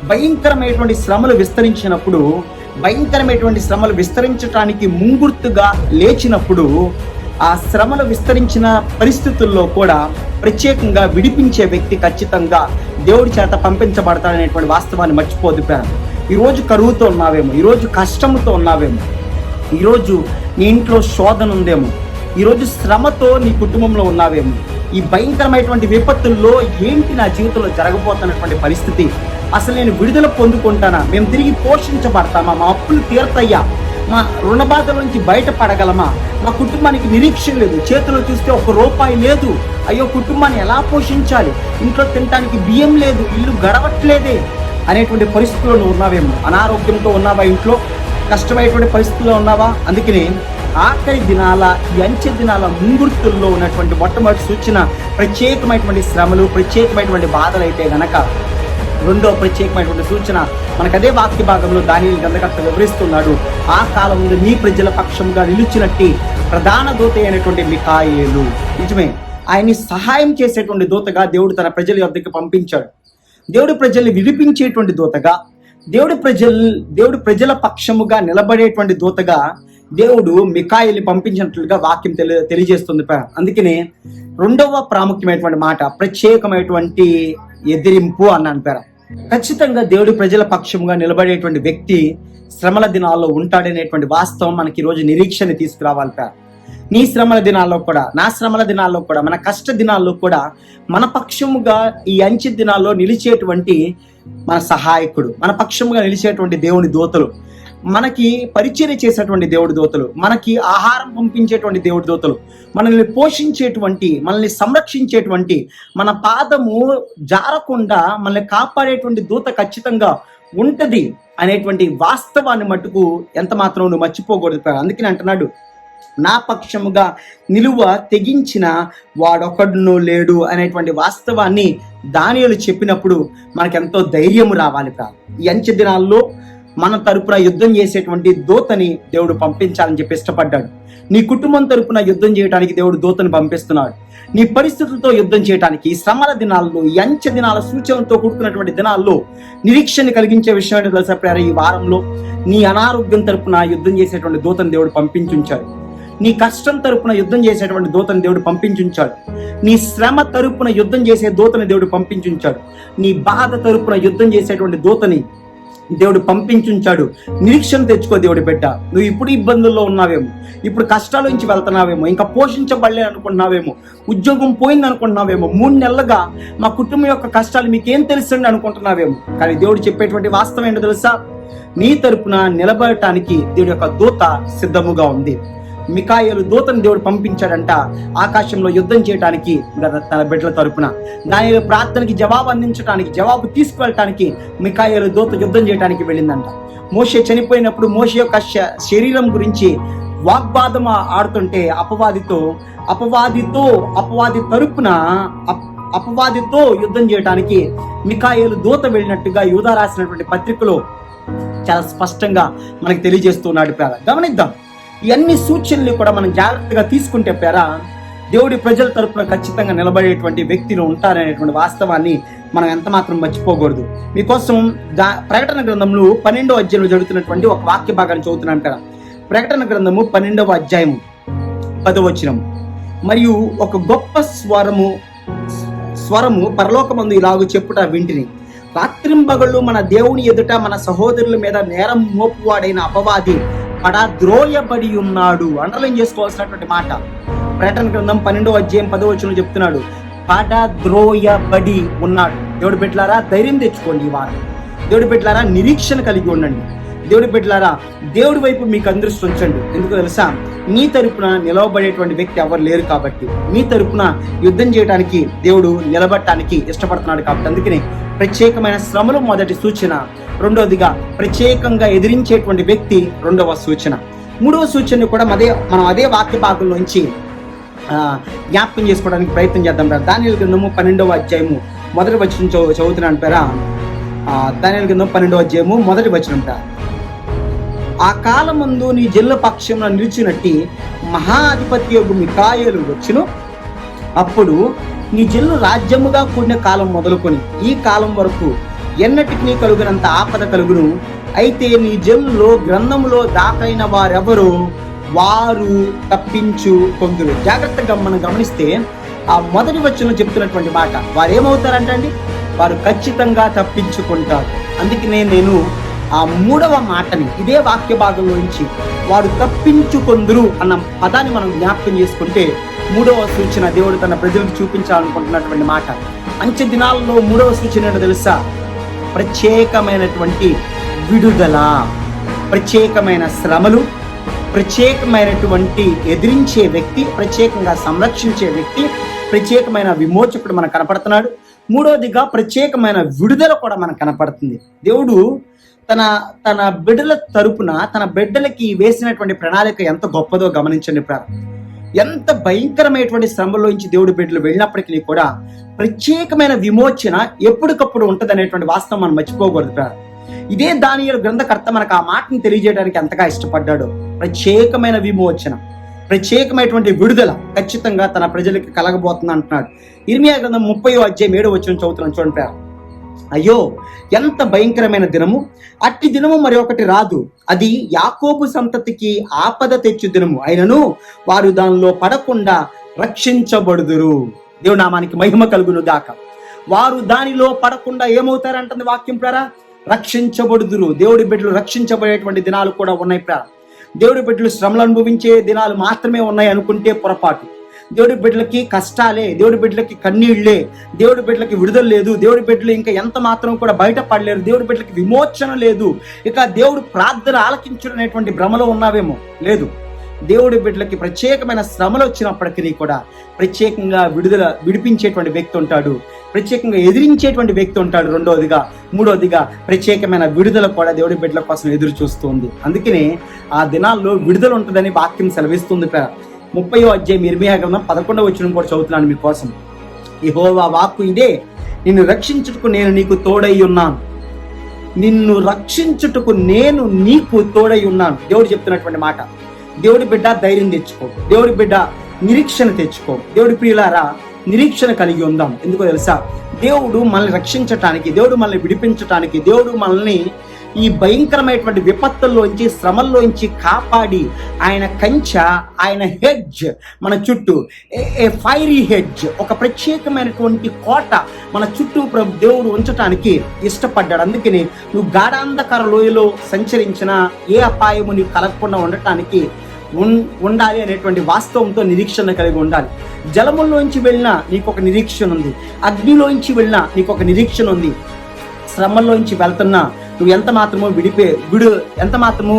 భయంకరమైనటువంటి శ్రమలు విస్తరించినప్పుడు, భయంకరమైనటువంటి శ్రమలు విస్తరించడానికి ముంగుర్తుగా లేచినప్పుడు, ఆ శ్రమలు విస్తరించిన పరిస్థితుల్లో కూడా ప్రత్యేకంగా విడిపించే వ్యక్తి ఖచ్చితంగా దేవుడి చేత పంపించబడతాడనేటువంటి వాస్తవాన్ని మర్చిపోదు. ఈరోజు కరువుతో ఉన్నావేమో, ఈరోజు కష్టంతో ఉన్నావేమో, ఈరోజు నీ ఇంట్లో శోధన ఉందేమో, ఈరోజు శ్రమతో నీ కుటుంబంలో ఉన్నావేమో, ఈ భయంకరమైనటువంటి విపత్తుల్లో ఏంటి నా జీవితంలో జరగబోతున్నటువంటి పరిస్థితి, అసలు నేను విడుదల పొందుకుంటానా, మేము తిరిగి పోషించబడతామా, మా అప్పులు తీరతాయా, మా రుణ బాధల నుంచి బయటపడగలమా, మా కుటుంబానికి నిరీక్షణ లేదు, చేతిలో చూస్తే ₹1 లేదు, అయ్యో కుటుంబాన్ని ఎలా పోషించాలి, ఇంట్లో తినడానికి బియ్యం లేదు, ఇల్లు గడవట్లేదే అనేటువంటి పరిస్థితుల్లో నువ్వు ఉన్నావేమో, అనారోగ్యంతో ఉన్నావా, ఇంట్లో కష్టమైనటువంటి పరిస్థితుల్లో ఉన్నావా? అందుకనే ఆఖరి దినాల, ఈ అంచె దినాల ముంగుర్తుల్లో ఉన్నటువంటి మొట్టమొదటి సూచన ప్రత్యేకమైనటువంటి శ్రమలు, ప్రత్యేకమైనటువంటి బాధలు అయితే గనక, రెండో ప్రత్యేకమైనటువంటి సూచన మనకు అదే వాక్య భాగంలో దానియేలు గ్రంథకర్త వివరిస్తున్నాడు. ఆ కాలం ముందు నీ ప్రజల పక్షంగా నిలుచునట్టి ప్రధాన దూత అయినటువంటి మికాయేలు. నిజమే, ఆయన్ని సహాయం చేసేటువంటి దూతగా దేవుడు తన ప్రజల యొద్దకు పంపించాడు. దేవుడి ప్రజల్ని విడిపించేటువంటి దూతగా, దేవుడి ప్రజల పక్షముగా నిలబడేటువంటి దూతగా దేవుడు మికాయేలుని పంపించినట్లుగా వాక్యం తెలియజేస్తుంది. అందుకనే రెండవ ప్రాముఖ్యమైనటువంటి మాట ప్రత్యేకమైనటువంటి ఎదిరింపు అన్నాను. ఖచ్చితంగా దేవుడి ప్రజల పక్షముగా నిలబడేటువంటి వ్యక్తి శ్రమల దినాల్లో ఉంటాడనేటువంటి వాస్తవం మనకి ఈరోజు నిరీక్షణ తీసుకురావాలి. నీ శ్రమల దినాల్లో కూడా, నా శ్రమల దినాల్లో కూడా, మన కష్ట దినాల్లో కూడా మన పక్షముగా ఈ అంచె దినాల్లో నిలిచేటువంటి మన సహాయకుడు, మన పక్షముగా నిలిచేటువంటి దేవుని దూతలు, మనకి పరిచర్య చేసేటువంటి దేవుడి దూతలు, మనకి ఆహారం పంపించేటువంటి దేవుడి దూతలు, మనల్ని పోషించేటువంటి, మనల్ని సంరక్షించేటువంటి, మన పాదము జారకుండా మనల్ని కాపాడేటువంటి దూత ఖచ్చితంగా ఉంటది అనేటువంటి వాస్తవాన్ని మట్టుకు ఎంత మాత్రం నువ్వు మర్చిపోకూడదు. అందుకని అంటున్నాడు, నా పక్షముగా నిలువ తెగించిన వాడొకడును లేడు అనేటువంటి వాస్తవాన్ని దానియేలు చెప్పినప్పుడు మనకెంతో ధైర్యము రావాలి. ఈ అంచె దినాల్లో మన తరపున యుద్ధం చేసేటువంటి దూతని దేవుడు పంపించాలని చెప్పి ఇష్టపడ్డాడు. నీ కుటుంబం తరపున యుద్ధం చేయడానికి దేవుడు దూతని పంపిస్తున్నాడు. నీ పరిస్థితులతో యుద్ధం చేయడానికి, ఈ శ్రమల దినాల్లో, ఈ అంచె దినాల సూచనలతో కూడుకున్నటువంటి దినాల్లో నిరీక్షణ కలిగించే విషయం ఏంటో తెలుసా ప్రియులారా? ఈ వారంలో నీ అనారోగ్యం తరపున యుద్ధం చేసేటువంటి దూతని దేవుడు పంపించుంచాడు. నీ కష్టం తరపున యుద్ధం చేసేటువంటి దూతని దేవుడు పంపించుంచాడు. నీ శ్రమ తరపున యుద్ధం చేసే దూతని దేవుడు పంపించుంచాడు. నీ బాధ తరపున యుద్ధం చేసేటువంటి దూతని దేవుడు పంపించుంచాడు. నిరీక్షణ తెచ్చుకో దేవుడి బిడ్డ. నువ్వు ఇప్పుడు ఇబ్బందుల్లో ఉన్నావేమో, ఇప్పుడు కష్టాల నుంచి వెళ్తున్నావేమో, ఇంకా పోషించబడలే అనుకుంటున్నావేమో, ఉద్యోగం పోయింది అనుకుంటున్నావేమో, 3 నెలలుగా మా కుటుంబం యొక్క కష్టాలు మీకేం తెలుసండి అనుకుంటున్నావేమో. కానీ దేవుడు చెప్పేటువంటి వాస్తవం ఏంటో తెలుసా? నీ తరపున నిలబడటానికి దేవుడి యొక్క దూత సిద్ధముగా ఉంది. మికాయేలు దూతను దేవుడు పంపించాడంట ఆకాశంలో యుద్ధం చేయడానికి తన బిడ్డల తరపున. దానిలో ప్రార్థనకి జవాబు అందించడానికి, జవాబు తీసుకువెళ్ళటానికి మికాయేలు దూత యుద్ధం చేయడానికి వెళ్ళిందంట. మోషే చనిపోయినప్పుడు మోషే యొక్క శరీరం గురించి వాగ్వాదం ఆడుతుంటే అపవాదితో యుద్ధం చేయడానికి మికాయేలు దూత వెళ్ళినట్టుగా యూదా రాసినటువంటి పత్రికలో చాలా స్పష్టంగా మనకు తెలియజేస్తున్నాడు. గమనిద్దాం. ఇవన్నీ సూచనలు కూడా మనం జాగ్రత్తగా తీసుకుంటే దేవుడి ప్రజల తరపున ఖచ్చితంగా నిలబడేటువంటి వ్యక్తులు ఉంటారనేటువంటి వాస్తవాన్ని మనం ఎంత మాత్రం మర్చిపోకూడదు. మీకోసం ప్రకటన గ్రంథంలో 12వ అధ్యాయంలో జరుగుతున్నటువంటి ఒక వాక్య భాగాన్ని చదువుతున్నాను కదా. ప్రకటన గ్రంథము 12వ అధ్యాయము 10వ వచనం. మరియు ఒక గొప్ప స్వరము పరలోకమందు ఇలాగూ చెప్పుట వింటిని, రాత్రింబగళ్ళు మన దేవుని ఎదుట మన సహోదరుల మీద నేరం మోపువాడైన అపవాది పడద్రోయబడి ఉన్నాడు. అండర్లైన్ చేసుకోవాల్సినటువంటి మాట. ప్రకటన గ్రంథం 12వ అధ్యాయం 10వ వచనంలో చెప్తున్నాడు, పడద్రోయబడి ఉన్నాడు. దేవుడి బిడ్డలారా, ధైర్యం తెచ్చుకోండి. ఈ వారం దేవుడి బిడ్డలారా, నిరీక్షణ కలిగి ఉండండి. దేవుడి బిడ్డలారా, దేవుడి వైపు మీకు అందృష్టి ఉంచండి. ఎందుకు తెలుసా? మీ తరపున నిలవబడేటువంటి వ్యక్తి ఎవరు లేరు కాబట్టి, మీ తరపున యుద్ధం చేయడానికి దేవుడు నిలబడటానికి ఇష్టపడుతున్నాడు కాబట్టి. అందుకని ప్రత్యేకమైన శ్రమలు మొదటి సూచన, రెండవదిగా ప్రత్యేకంగా ఎదిరించేటువంటి వ్యక్తి రెండవ సూచన. మూడవ సూచన కూడా మనం అదే వాక్య భాగంలోంచి జ్ఞాపకం చేసుకోవడానికి ప్రయత్నం చేద్దాం. దానియేలు గ్రంథము 12వ అధ్యాయము మొదటి వచనం చదువుతున్నాను పేరా. దానియేలు గ్రంథం 12వ అధ్యాయము మొదటి వచనం పేరా. ఆ కాలమందు నీ జనుల పక్షంలో నిలిచినట్టి మహాధిపత్యగు మికాయేలు వచ్చును. అప్పుడు నీ జనులు రాజ్యముగా కూడిన కాలం మొదలుకొని ఈ కాలం వరకు ఎన్నటికి కలుగునంత ఆపద కలుగును. అయితే నీ జనుల్లో గ్రంథములో దాకైన వారెవరు వారు తప్పించు కొందరు. జాగ్రత్తగా మనం గమనిస్తే ఆ మొదటి వచనంలో చెప్తున్నటువంటి మాట, వారు ఏమవుతారంటండి? వారు ఖచ్చితంగా తప్పించుకుంటారు. అందుకనే నేను ఆ మూడవ మాటని ఇదే వాక్య భాగంలో నుంచి వారు తప్పించుకొందురు అన్న పదాన్ని మనం జ్ఞాపకం చేసుకుంటే, మూడవ సూచన దేవుడు తన ప్రజలకు చూపించాలనుకుంటున్నటువంటి మాట. అంచె దినాలలో మూడవ సూచన ఏంటో తెలుసా? ప్రత్యేకమైనటువంటి విడుదల, ప్రత్యేకమైన శ్రమలు, ప్రత్యేకమైనటువంటి ఎదిరించే వ్యక్తి, ప్రత్యేకంగా సంరక్షించే వ్యక్తి, ప్రత్యేకమైన విమోచకుడు మనకు కనపడుతున్నాడు. మూడవదిగా ప్రత్యేకమైన విడుదల కూడా మనకు కనపడుతుంది. దేవుడు తన బిడ్డల తరపున తన బిడ్డలకి వేసినటువంటి ప్రణాళిక ఎంత గొప్పదో గమనించండి. ఎంత భయంకరమైనటువంటి శ్రమలోంచి దేవుడి బిడ్డలు వెళ్ళినప్పటికీ కూడా ప్రత్యేకమైన విమోచన ఎప్పటికప్పుడు ఉంటుంది అనేటువంటి వాస్తవం మనం మర్చిపోకూడదు. ఇదే దానియేలు గ్రంథకర్త మనకు ఆ మాటను తెలియజేయడానికి ఎంతగా ఇష్టపడ్డాడు. ప్రత్యేకమైన విమోచన, ప్రత్యేకమైనటువంటి విడుదల ఖచ్చితంగా తన ప్రజలకి కలగబోతుంది అంటున్నాడు. ఇర్మియా గ్రంథం 30వ అధ్యాయం 7వ వచనం చదువుతున్నాను చూడండి. అయ్యో, ఎంత భయంకరమైన దినము! అట్టి దినము మరి ఒకటి రాదు, అది యాకోబు సంతతికి ఆపద తెచ్చు దినము. అయినను వారు దానిలో పడకుండా రక్షించబడుదురు. దేవుని నామానికి మహిమ కలుగును గాక. వారు దానిలో పడకుండా ఏమవుతారంటుంది వాక్యం ప్రారా? రక్షించబడుదురు. దేవుడి బిడ్డలు రక్షించబడేటువంటి దినాలు కూడా ఉన్నాయి ప్రారా. దేవుడి బిడ్డలు శ్రమలు అనుభవించే దినాలు మాత్రమే ఉన్నాయి అనుకుంటే పొరపాటు. దేవుడి బిడ్డలకి కష్టాలే, దేవుడి బిడ్డలకి కన్నీళ్లే, దేవుడి బిడ్డలకి విడుదల లేదు, దేవుడి బిడ్డలు ఇంకా ఎంత మాత్రం కూడా బయటపడలేరు, దేవుడి బిడ్డలకి విమోచన లేదు, ఇక దేవుడు ప్రార్థన ఆలకించడం అనేటువంటి భ్రమలో ఉన్నావేమో. లేదు, దేవుడి బిడ్డలకి ప్రత్యేకమైన శ్రమలు వచ్చినప్పటికీ కూడా ప్రత్యేకంగా విడిపించేటువంటి వ్యక్తి ఉంటాడు, ప్రత్యేకంగా ఎదిరించేటువంటి వ్యక్తి ఉంటాడు. రెండవదిగా, మూడవదిగా ప్రత్యేకమైన విడుదల కూడా దేవుడి బిడ్డల కోసం ఎదురు చూస్తుంది. అందుకనే ఆ దినాల్లో విడుదల ఉంటుందని వాక్యం సెలవిస్తుంది. 30వ అధ్యాయం ఇర్మియా గ్రంథం 11వ వచనం కూడా చదువుతున్నాను మీకోసం. యెహోవా వాక్కు ఇదే, నిన్ను రక్షించుటకు నేను నీకు తోడై ఉన్నాను. నిన్ను రక్షించుటకు నేను నీకు తోడై ఉన్నాను. దేవుడు చెప్తున్నటువంటి మాట. దేవుడి బిడ్డ ధైర్యం తెచ్చుకో, దేవుడి బిడ్డ నిరీక్షణ తెచ్చుకో. దేవుడి ప్రియులారా, నిరీక్షణ కలిగి ఉందాం. ఎందుకో తెలుసా? దేవుడు మనల్ని రక్షించటానికి, దేవుడు మనల్ని విడిపించటానికి, దేవుడు మనల్ని ఈ భయంకరమైనటువంటి విపత్తుల్లోంచి, శ్రమల్లోంచి కాపాడి ఆయన కంచె, ఆయన హెడ్జ్ మన చుట్టూ, ఏ ఫైరీ హెడ్జ్, ఒక ప్రత్యేకమైనటువంటి కోట మన చుట్టూ దేవుడు ఉంచటానికి ఇష్టపడ్డాడు. అందుకని నువ్వు గాఢాంధకార లోయలో సంచరించిన ఏ అపాయము నీకు కలగకుండా ఉండటానికి ఉండాలి అనేటువంటి వాస్తవంతో నిరీక్షణ కలిగి ఉండాలి. జలముల్లోంచి వెళ్ళినా నీకు ఒక నిరీక్షణ ఉంది, అగ్నిలోంచి వెళ్ళినా నీకు ఒక నిరీక్షణ ఉంది. శ్రమల్లోంచి వెళ్తున్నా నువ్వు ఎంత మాత్రము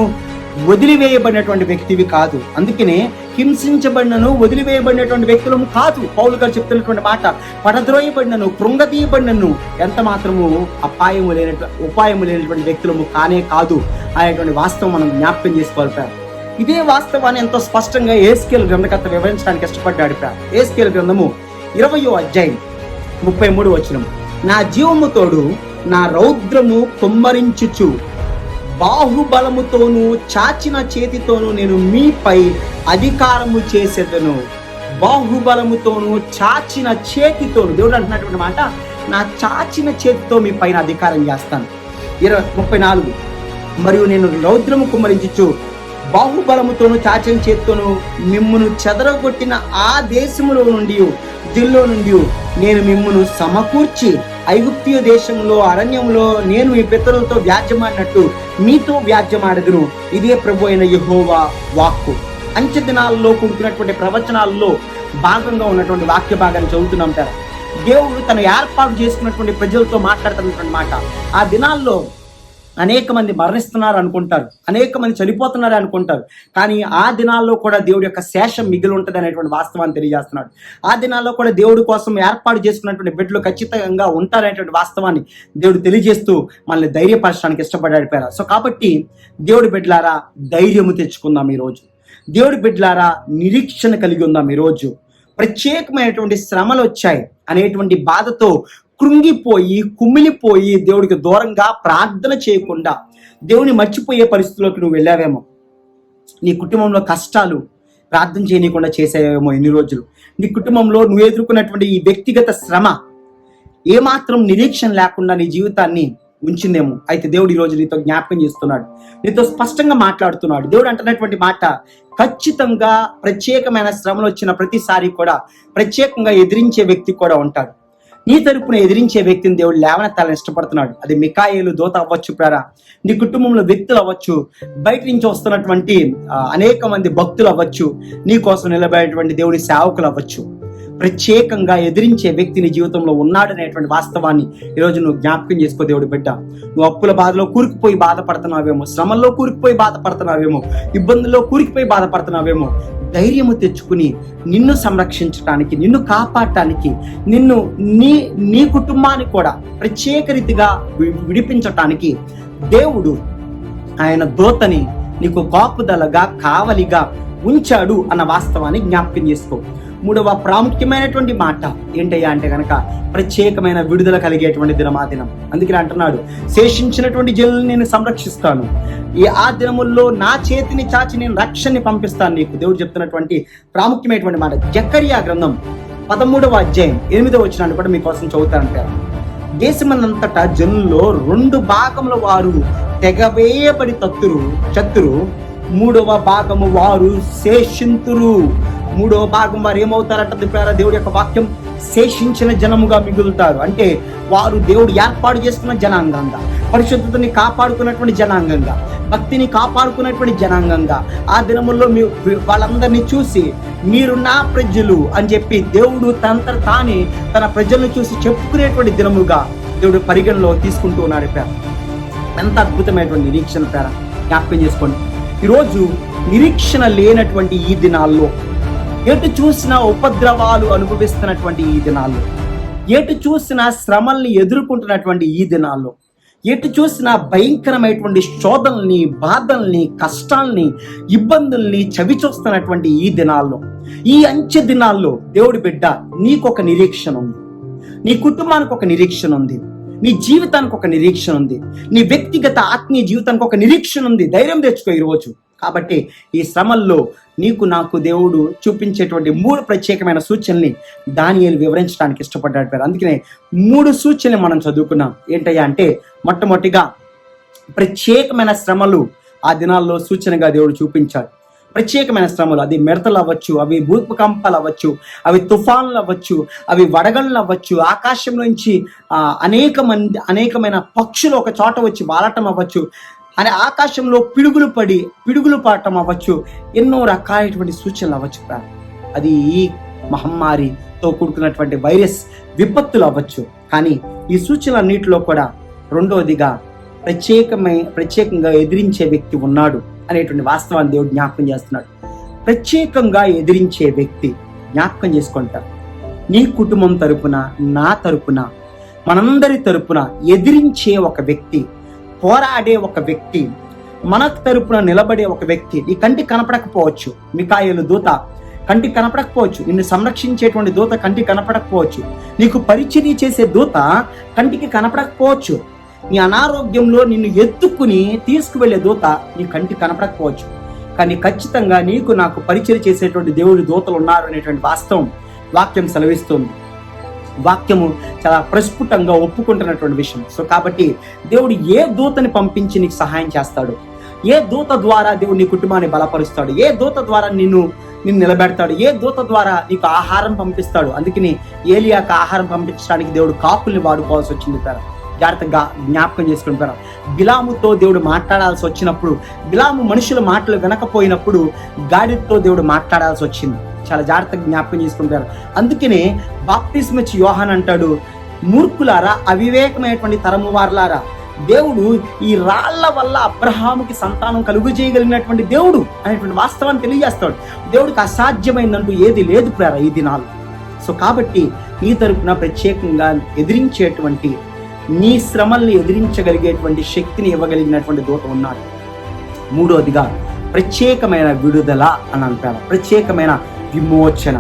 వదిలివేయబడినటువంటి వ్యక్తివి కాదు. అందుకనే హింసించబడినను వదిలివేయబడినటువంటి వ్యక్తులము కాదు. పౌలు గారు చెప్తున్నటువంటి మాట, పడద్రోయబడినను కృంగతీయబడినను ఎంత మాత్రము ఉపాయము లేనటువంటి వ్యక్తులము కానే కాదు అనేటువంటి వాస్తవం మనం జ్ఞాపకం చేసుకోవాలి. ఇదే వాస్తవాన్ని ఎంతో స్పష్టంగా యెహెజ్కేలు గ్రంథకర్త వివరించడానికి ఇష్టపడ్డాడు. యెహెజ్కేలు గ్రంథము 20వ అధ్యాయం 33వ వచనం, నా జీవము తోడు నా రౌద్రము కుమ్మరించుచు బాహుబలముతోను చాచిన చేతితోను నేను మీపై అధికారము చేసేదను. బాహుబలముతోను చాచిన చేతితోను, దేవుడు అంటున్నటువంటి మాట, నా చాచిన చేతితో మీ పైన అధికారం చేస్తాను. 34, మరియు నేను రౌద్రము కుమ్మరించుచు బాహుబలముతోను చాచిన చేతితోను మిమ్మును చెదరగొట్టిన ఆ దేశములో నుండి, దిల్లో నుండి నేను మిమ్మును సమకూర్చి ఐగుప్తీయ దేశంలో అరణ్యంలో నేను మీ పితరులతో వ్యాజ్యమాడినట్టు మీతో వ్యాజ్యమాడదును. ఇదే ప్రభు అయిన యెహోవా వాక్కు. అంచె దినాల్లో కూడుకున్నటువంటి ప్రవచనాల్లో భాగంగా ఉన్నటువంటి వాక్య భాగాన్ని చదువుతున్నాం. దేవుడు తను ఏర్పాటు చేసుకున్నటువంటి ప్రజలతో మాట్లాడుతున్నటువంటి మాట. ఆ దినాల్లో అనేక మంది మరణిస్తున్నారు అనుకుంటారు, అనేక మంది చనిపోతున్నారు అనుకుంటారు, కానీ ఆ దినాల్లో కూడా దేవుడి యొక్క శేషం మిగిలి ఉంటుంది అనేటువంటి వాస్తవాన్ని తెలియజేస్తున్నాడు. ఆ దినాల్లో కూడా దేవుడి కోసం ఏర్పాటు చేసుకున్నటువంటి బిడ్డలు ఖచ్చితంగా ఉంటారనేటువంటి వాస్తవాన్ని దేవుడు తెలియజేస్తూ మనల్ని ధైర్యపరచడానికి ఇష్టపడాడు. సో కాబట్టి దేవుడి బిడ్డలారా, ధైర్యము తెచ్చుకుందాం ఈరోజు. దేవుడి బిడ్డలారా, నిరీక్షణ కలిగి ఉందాం ఈరోజు. ప్రత్యేకమైనటువంటి శ్రమలు వచ్చాయి అనేటువంటి బాధతో కృంగిపోయి కుమిలిపోయి దేవుడికి దూరంగా ప్రార్థన చేయకుండా దేవుని మర్చిపోయే పరిస్థితుల్లోకి నువ్వు వెళ్ళావేమో. నీ కుటుంబంలో కష్టాలు ప్రార్థన చేయనీయకుండా చేసావేమో ఇన్ని రోజులు. నీ కుటుంబంలో నువ్వు ఎదుర్కొన్నటువంటి ఈ వ్యక్తిగత శ్రమ ఏమాత్రం నిరీక్షణ లేకుండా నీ జీవితాన్ని ఉంచిందేమో. అయితే దేవుడు ఈరోజు నీతో జ్ఞాపకం చేస్తున్నాడు, నీతో స్పష్టంగా మాట్లాడుతున్నాడు. దేవుడు అంటున్నటువంటి మాట, ఖచ్చితంగా ప్రత్యేకమైన శ్రమలు వచ్చిన ప్రతిసారి కూడా ప్రత్యేకంగా ఎదిరించే వ్యక్తి కూడా ఉంటాడు. నీ తరపున ఎదిరించే వ్యక్తిని దేవుడు లేవనెత్తాలని ఇష్టపడుతున్నాడు. అది మికాయేలు దూత అవ్వచ్చు, నీ కుటుంబంలో వ్యక్తులు అవ్వచ్చు, బయట నుంచి వస్తున్నటువంటి అనేక మంది భక్తులు అవ్వచ్చు, నీ కోసం నిలబడేటువంటి దేవుడి సేవకులు అవ్వచ్చు. ప్రత్యేకంగా ఎదిరించే వ్యక్తి నీ జీవితంలో ఉన్నాడనేటువంటి వాస్తవాన్ని ఈరోజు నువ్వు జ్ఞాపకం చేసుకో. దేవుడి బిడ్డ, నువ్వు అప్పుల బాధలో కూరుకుపోయి బాధపడుతున్నావేమో, శ్రమల్లో కూరుకుపోయి బాధపడుతున్నావేమో, ఇబ్బందుల్లో కూరుకుపోయి బాధపడుతున్నావేమో. ధైర్యము తెచ్చుకుని నిన్ను సంరక్షించడానికి, నిన్ను కాపాడటానికి, నిన్ను నీ కుటుంబాన్ని కూడా ప్రత్యేక రీతిగా విడిపించటానికి దేవుడు ఆయన దూతని నీకు కాపుదలగా కావలిగా ఉంచాడు అన్న వాస్తవాన్ని జ్ఞాపకం చేసుకో. మూడవ ప్రాముఖ్యమైనటువంటి మాట ఏంటయ్యా అంటే కనుక, ప్రత్యేకమైన విడుదల కలిగేటువంటి దినం ఆ దినం. అందుకని అంటున్నాడు, శేషించినటువంటి జనులను నేను సంరక్షిస్తాను, ఆ దినముల్లో నా చేతిని చాచి నేను రక్షణని పంపిస్తాను నీకు. దేవుడు చెప్తున్నటువంటి ప్రాముఖ్యమైనటువంటి మాట. జకర్యా గ్రంథం 13వ అధ్యాయం 8వ వచనాన్ని కూడా మీకోసం చదువుతానంటారు. దేశమనంతటా జనుల్లో 2 భాగముల వారు తెగవేయబడి చత్తురు, 3వ భాగము వారు శేషింతురు. 3వ భాగం వారు ఏమవుతారంట దేవుడి యొక్క వాక్యం, శేషించిన జనముగా మిగులుతారు. అంటే వారు దేవుడు ఏర్పాటు చేసుకున్న జనాంగంగా, పరిశుద్ధతని కాపాడుకున్నటువంటి జనాంగంగా, భక్తిని కాపాడుకున్నటువంటి జనాంగంగా ఆ దినముల్లో వాళ్ళందరినీ చూసి మీరు నా ప్రజలు అని చెప్పి దేవుడు తానే తన ప్రజలను చూసి చెప్పుకునేటువంటి దినముగా దేవుడు పరిగణలో తీసుకుంటూ ఉన్నాడు. ఎంత అద్భుతమైనటువంటి నిరీక్షణ జ్ఞాపకం చేసుకోండి. ఈరోజు నిరీక్షణ లేనటువంటి ఈ దినాల్లో, ఎటు చూసినా ఉపద్రవాలు అనుభవిస్తున్నటువంటి ఈ దినాల్లో, ఎటు చూసినా శ్రమల్ని ఎదుర్కొంటున్నటువంటి ఈ దినాల్లో, ఎటు చూసినా భయంకరమైనటువంటి శోధనల్ని, బాధల్ని, కష్టాల్ని, ఇబ్బందుల్ని చవి చూస్తున్నటువంటి ఈ దినాల్లో, ఈ అంచె దినాల్లో దేవుడి బిడ్డ, నీకొక నిరీక్షణ ఉంది, నీ కుటుంబానికి ఒక నిరీక్షణ ఉంది. నీ జీవితానికి ఒక నిరీక్షణ ఉంది, నీ వ్యక్తిగత ఆత్మీయ జీవితానికి ఒక నిరీక్షణ ఉంది. ధైర్యం తెచ్చుకో ఈరోజు. కాబట్టి ఈ శ్రమల్లో నీకు నాకు దేవుడు చూపించేటువంటి 3 ప్రత్యేకమైన సూచనల్ని దానియేలు వివరించడానికి ఇష్టపడ్డాడు. అందుకనే 3 సూచనలు మనం చదువుకున్నాం. ఏంటయ్యా అంటే, మొట్టమొదటిగా ప్రత్యేకమైన శ్రమలు ఆ దినాల్లో సూచనగా దేవుడు చూపించాడు. ప్రత్యేకమైన శ్రమలు, అది మిడతలు అవ్వచ్చు, అవి భూకంపాలు అవ్వచ్చు, అవి తుఫాన్లు అవ్వచ్చు, అవి వడగళ్ళు అవ్వచ్చు, ఆకాశంలోంచి అనేకమైన పక్షులు ఒక చోట వచ్చి వాలటం అవ్వచ్చు, అని ఆకాశంలో పిడుగులు పడటం అవ్వచ్చు, ఎన్నో రకాలైనటువంటి సూచనలు అవ్వచ్చు. అది ఈ మహమ్మారితో కూడుకున్నటువంటి వైరస్ విపత్తులు అవ్వచ్చు. కానీ ఈ సూచనలన్నిటిలో కూడా రెండవదిగా ప్రత్యేకంగా ఎదిరించే వ్యక్తి ఉన్నాడు అనేటువంటి వాస్తవాన్ని దేవుడు జ్ఞాపకం చేస్తున్నాడు. ప్రత్యేకంగా ఎదిరించే వ్యక్తి, జ్ఞాపకం చేసుకుంటారు. నీ కుటుంబం తరపున, నా తరపున, మనందరి తరపున ఎదిరించే ఒక వ్యక్తి, పోరాడే ఒక వ్యక్తి, మన తరపున నిలబడే ఒక వ్యక్తి. నీ కంటికి కనపడకపోవచ్చు, మికాయేలు దూత కంటికి కనపడకపోవచ్చు, నిన్ను సంరక్షించేటువంటి దూత కంటికి కనపడకపోవచ్చు, నీకు పరిచర్య చేసే దూత కంటికి కనపడకపోవచ్చు, నీ అనారోగ్యంలో నిన్ను ఎత్తుకుని తీసుకువెళ్లే దూత నీ కంటికి కనపడకపోవచ్చు. కానీ ఖచ్చితంగా నీకు నాకు పరిచర్య చేసేటువంటి దేవుడి దూతలు ఉన్నారు అనేటువంటి వాస్తవం వాక్యం సెలవిస్తుంది. వాక్యము చాలా ప్రస్ఫుటంగా ఒప్పుకుంటున్నటువంటి విషయం. సో కాబట్టి దేవుడు ఏ దూతని పంపించి నీకు సహాయం చేస్తాడు, ఏ దూత ద్వారా దేవుడు నీ కుటుంబాన్ని బలపరుస్తాడు, ఏ దూత ద్వారా నిన్ను నిలబెడతాడు, ఏ దూత ద్వారా నీకు ఆహారం పంపిస్తాడు. అందుకని ఏలియాకు ఆహారం పంపించడానికి దేవుడు కాకుల్ని వాడుకోవాల్సి వచ్చింది. జాగ్రత్తగా జ్ఞాపకం చేసుకుంటారు. బిలాముతో దేవుడు మాట్లాడాల్సి వచ్చినప్పుడు, బిలాము మనుషుల మాటలు వినకపోయినప్పుడు గాడిదతో దేవుడు మాట్లాడాల్సి వచ్చింది. చాలా జాగ్రత్తగా జ్ఞాపకం చేసుకుంటారు. అందుకనే బాప్తిస్మిచ్చి యోహాన్ అంటాడు, మూర్ఖులారా, అవివేకమైనటువంటి తరము వారులారా, దేవుడు ఈ రాళ్ల వల్ల అబ్రహాముకి సంతానం కలుగు చేయగలిగినటువంటి దేవుడు అనేటువంటి వాస్తవాన్ని తెలియజేస్తాడు. దేవుడికి అసాధ్యమైందంటూ ఏది లేదు ప్రేర ఈ దినాలు. సో కాబట్టి నీ తరపున ప్రత్యేకంగా ఎదిరించేటువంటి, నీ శ్రమల్ని ఎదిరించగలిగేటువంటి శక్తిని ఇవ్వగలిగినటువంటి దూత ఉన్నాడు. మూడోదిగా ప్రత్యేకమైన విడుదల అని అంటారు, ప్రత్యేకమైన విమోచన.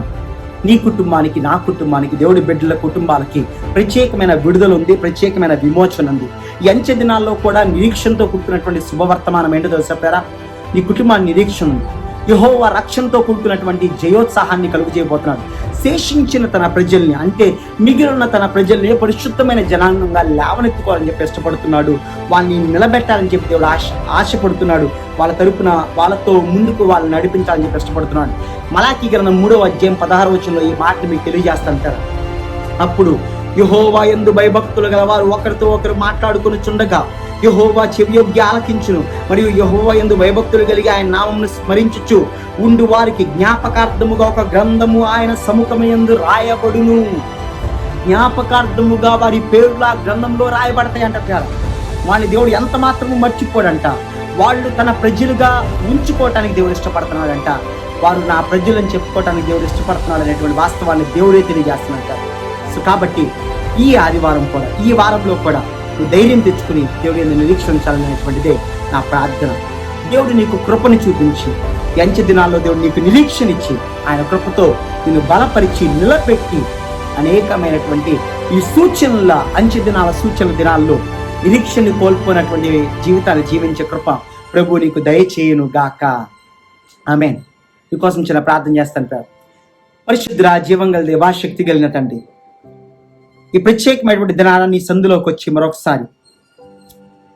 నీ కుటుంబానికి, నా కుటుంబానికి, దేవుడి బిడ్డల కుటుంబాలకి ప్రత్యేకమైన విడుదల ఉంది, ప్రత్యేకమైన విమోచన ఉంది. ఈ అంచె దినాల్లో కూడా నిరీక్షణతో కూడుకున్నటువంటి శుభవర్తమానం ఏంటో తెలుసా? నీ కుటుంబాన్ని నిరీక్షణ ఉంది. యెహోవా రక్షణతో కూడుకున్నటువంటి జయోత్సాహాన్ని కలుగు చేయబోతున్నాడు. శేషించిన తన ప్రజల్ని, అంటే మిగిలిన తన ప్రజల్ని పరిశుద్ధమైన జనాంగంగా లేవనెత్తుకోవాలని చెప్పి ఇష్టపడుతున్నాడు. వాళ్ళని నిలబెట్టాలని చెప్పి దేవుడు ఆశపడుతున్నాడు. వాళ్ళ తరపున వాళ్ళతో ముందుకు వాళ్ళని నడిపించాలని చెప్పి ఇష్టపడుతున్నాడు. మలాకీ గ్రంథం 3వ అధ్యాయం 16వ వచనంలో ఈ మాటను మీకు తెలియజేస్తాంటారు. అప్పుడు యెహోవా యందు భయభక్తులు గలవారు ఒకరితో ఒకరు మాట్లాడుకుని చుండగా యెహోవా చెవియొగ్గి ఆలకించును, మరియు యెహోవా యందు భయభక్తులు కలిగి ఆయన నామమును స్మరించుచు ఉండు వారికి జ్ఞాపకార్థముగా ఒక గ్రంథము ఆయన సముఖమయందు రాయబడును. జ్ఞాపకార్థముగా వారి పేర్లు ఆ గ్రంథంలో రాయబడతాయి అంటారు. వాళ్ళని దేవుడు ఎంత మాత్రము మర్చిపోడంట. వాళ్ళు తన ప్రజలుగా ఉంచుకోవటానికి దేవుడు ఇష్టపడుతున్నాడంట. వారు నా ప్రజలని చెప్పుకోవటానికి దేవుడు ఇష్టపడుతున్నాడు అనేటువంటి వాస్తవాన్ని దేవుడే తెలియజేస్తున్నాడు. సో కాబట్టి ఈ ఆదివారం కూడా, ఈ వారంలో కూడా నువ్వు ధైర్యం తెచ్చుకుని దేవుడిని నిరీక్షించాలనేటువంటిదే నా ప్రార్థన. దేవుడు నీకు కృపను చూపించి, అంచె దినాల్లో దేవుడు నీకు నిరీక్షణ ఇచ్చి, ఆయన కృపతో నిన్ను బలపరిచి నిలబెట్టి అనేకమైనటువంటి ఈ సూచనల అంచె దినాల సూచనల దినాల్లో నిరీక్షణని కోల్పోయినటువంటి జీవితాన్ని జీవించే కృప ప్రభు నీకు దయచేయును గాక. ఆమేన్. మీకోసం చిన్న ప్రార్థన చేస్తాను. పరిశుద్ధుడా, జీవం గల దేవా, శక్తి కలిగిన తండ్రి, ఈ ప్రత్యేకమైనటువంటి దినాలని సందులోకి వచ్చి మరొకసారి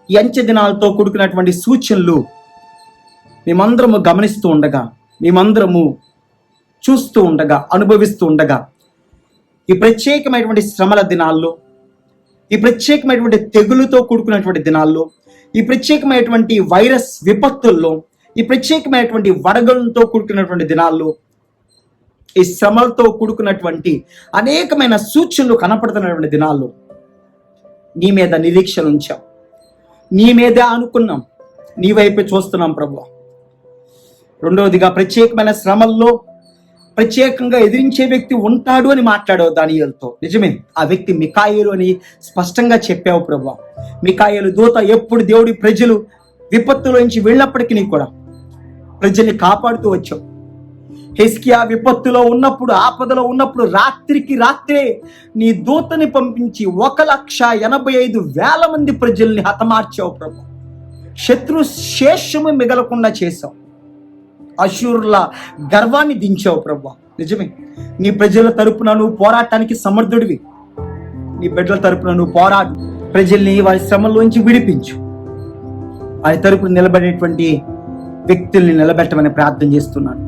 ఈ అంచె దినాలతో కూడుకున్నటువంటి సూచనలు మేమందరము గమనిస్తూ ఉండగా, మేమందరము చూస్తూ ఉండగా, అనుభవిస్తూ ఉండగా, ఈ ప్రత్యేకమైనటువంటి శ్రమల దినాల్లో, ఈ ప్రత్యేకమైనటువంటి తెగులుతో కూడుకున్నటువంటి దినాల్లో, ఈ ప్రత్యేకమైనటువంటి వైరస్ విపత్తుల్లో, ఈ ప్రత్యేకమైనటువంటి వడగళ్ళతో కూడుకున్నటువంటి దినాల్లో, ఈ శ్రమలతో కూడుకున్నటువంటి అనేకమైన సూచనలు కనపడుతున్నటువంటి దినాల్లో నీ మీద నిరీక్షణ ఉంచాం, నీ మీదే అనుకున్నాం, నీ వైపే చూస్తున్నాం ప్రభువా. రెండవదిగా ప్రత్యేకమైన శ్రమల్లో ప్రత్యేకంగా ఎదిరించే వ్యక్తి ఉంటాడు అని మాట్లాడావు దానియేలుతో. నిజమే, ఆ వ్యక్తి మికాయేలు అని స్పష్టంగా చెప్పావు ప్రభువా. మికాయేలు దూత ఎప్పుడు దేవుడి ప్రజలు విపత్తులోంచి వెళ్ళినప్పటికీ కూడా ప్రజల్ని కాపాడుతూ వచ్చావు. హిజ్కియా విపత్తులో ఉన్నప్పుడు, ఆపదలో ఉన్నప్పుడు రాత్రికి రాత్రే నీ దూతని పంపించి 1,85,000 మంది ప్రజల్ని హతమార్చావు ప్రభు. శత్రు శేషము మిగలకుండా చేశావు. అశూరుల గర్వాన్ని దించావు ప్రభు. నిజమే, నీ ప్రజల తరపున నువ్వు పోరాటానికి సమర్థుడివి. నీ బిడ్డల తరపున నువ్వు పోరాడు. ప్రజల్ని వారి శ్రమల్లోంచి విడిపించు. వారి తరపున నిలబడేటువంటి వ్యక్తుల్ని నిలబెట్టమని ప్రార్థన చేస్తున్నాను.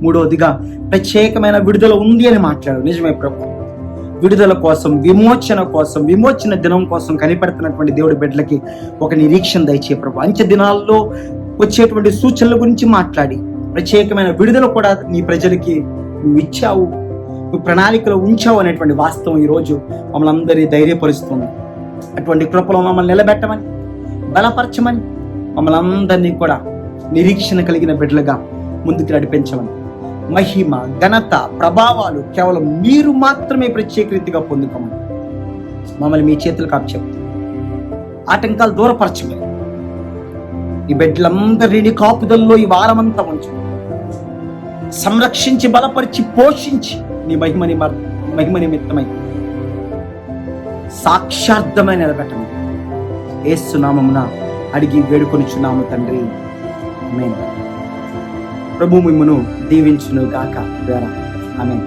మూడవదిగా, ప్రత్యేకమైన విడుదల ఉంది అని మాట్లాడు. నిజమే ప్రభు, విడుదల కోసం, విమోచన దినం కోసం కనిపెడుతున్నటువంటి దేవుడి బిడ్డలకి ఒక నిరీక్షణ దయచే ప్రభు. అంచె దినాల్లో వచ్చేటువంటి సూచనల గురించి మాట్లాడి ప్రత్యేకమైన విడుదల కూడా నీ ప్రజలకి నువ్వు ఇచ్చావు, నువ్వు ప్రణాళికలో ఉంచావు అనేటువంటి వాస్తవం ఈరోజు మమ్మల్ని అందరినీ ధైర్యపరుస్తుంది. అటువంటి కృపలో మమ్మల్ని నిలబెట్టమని, బలపరచమని, మమ్మల్ని అందరినీ కూడా నిరీక్షణ కలిగిన బిడ్డలుగా ముందుకు నడిపించమని, మహిమ, ఘనత, ప్రభావాలు కేవలం మీరు మాత్రమే ప్రత్యేక రీతిగా పొందుకోమని మమ్మల్ని మీ చేతులకు అప్పచెప్తాం. ఆటంకాలు దూరపరచమని, ఈ బిడ్డలందరినీ కాపుదల్లో ఈ వారమంతా ఉంచు, సంరక్షించి, బలపరిచి, పోషించి నీ మహిమ నిమిత్తమై సాక్షార్థమై నిలబెట్టమని యేసు నామమున అడిగి వేడుకొనిచున్నాము తండ్రి. ఆమేన్. ప్రభు మిమ్మును దీవించును గాక. ఆమేన్.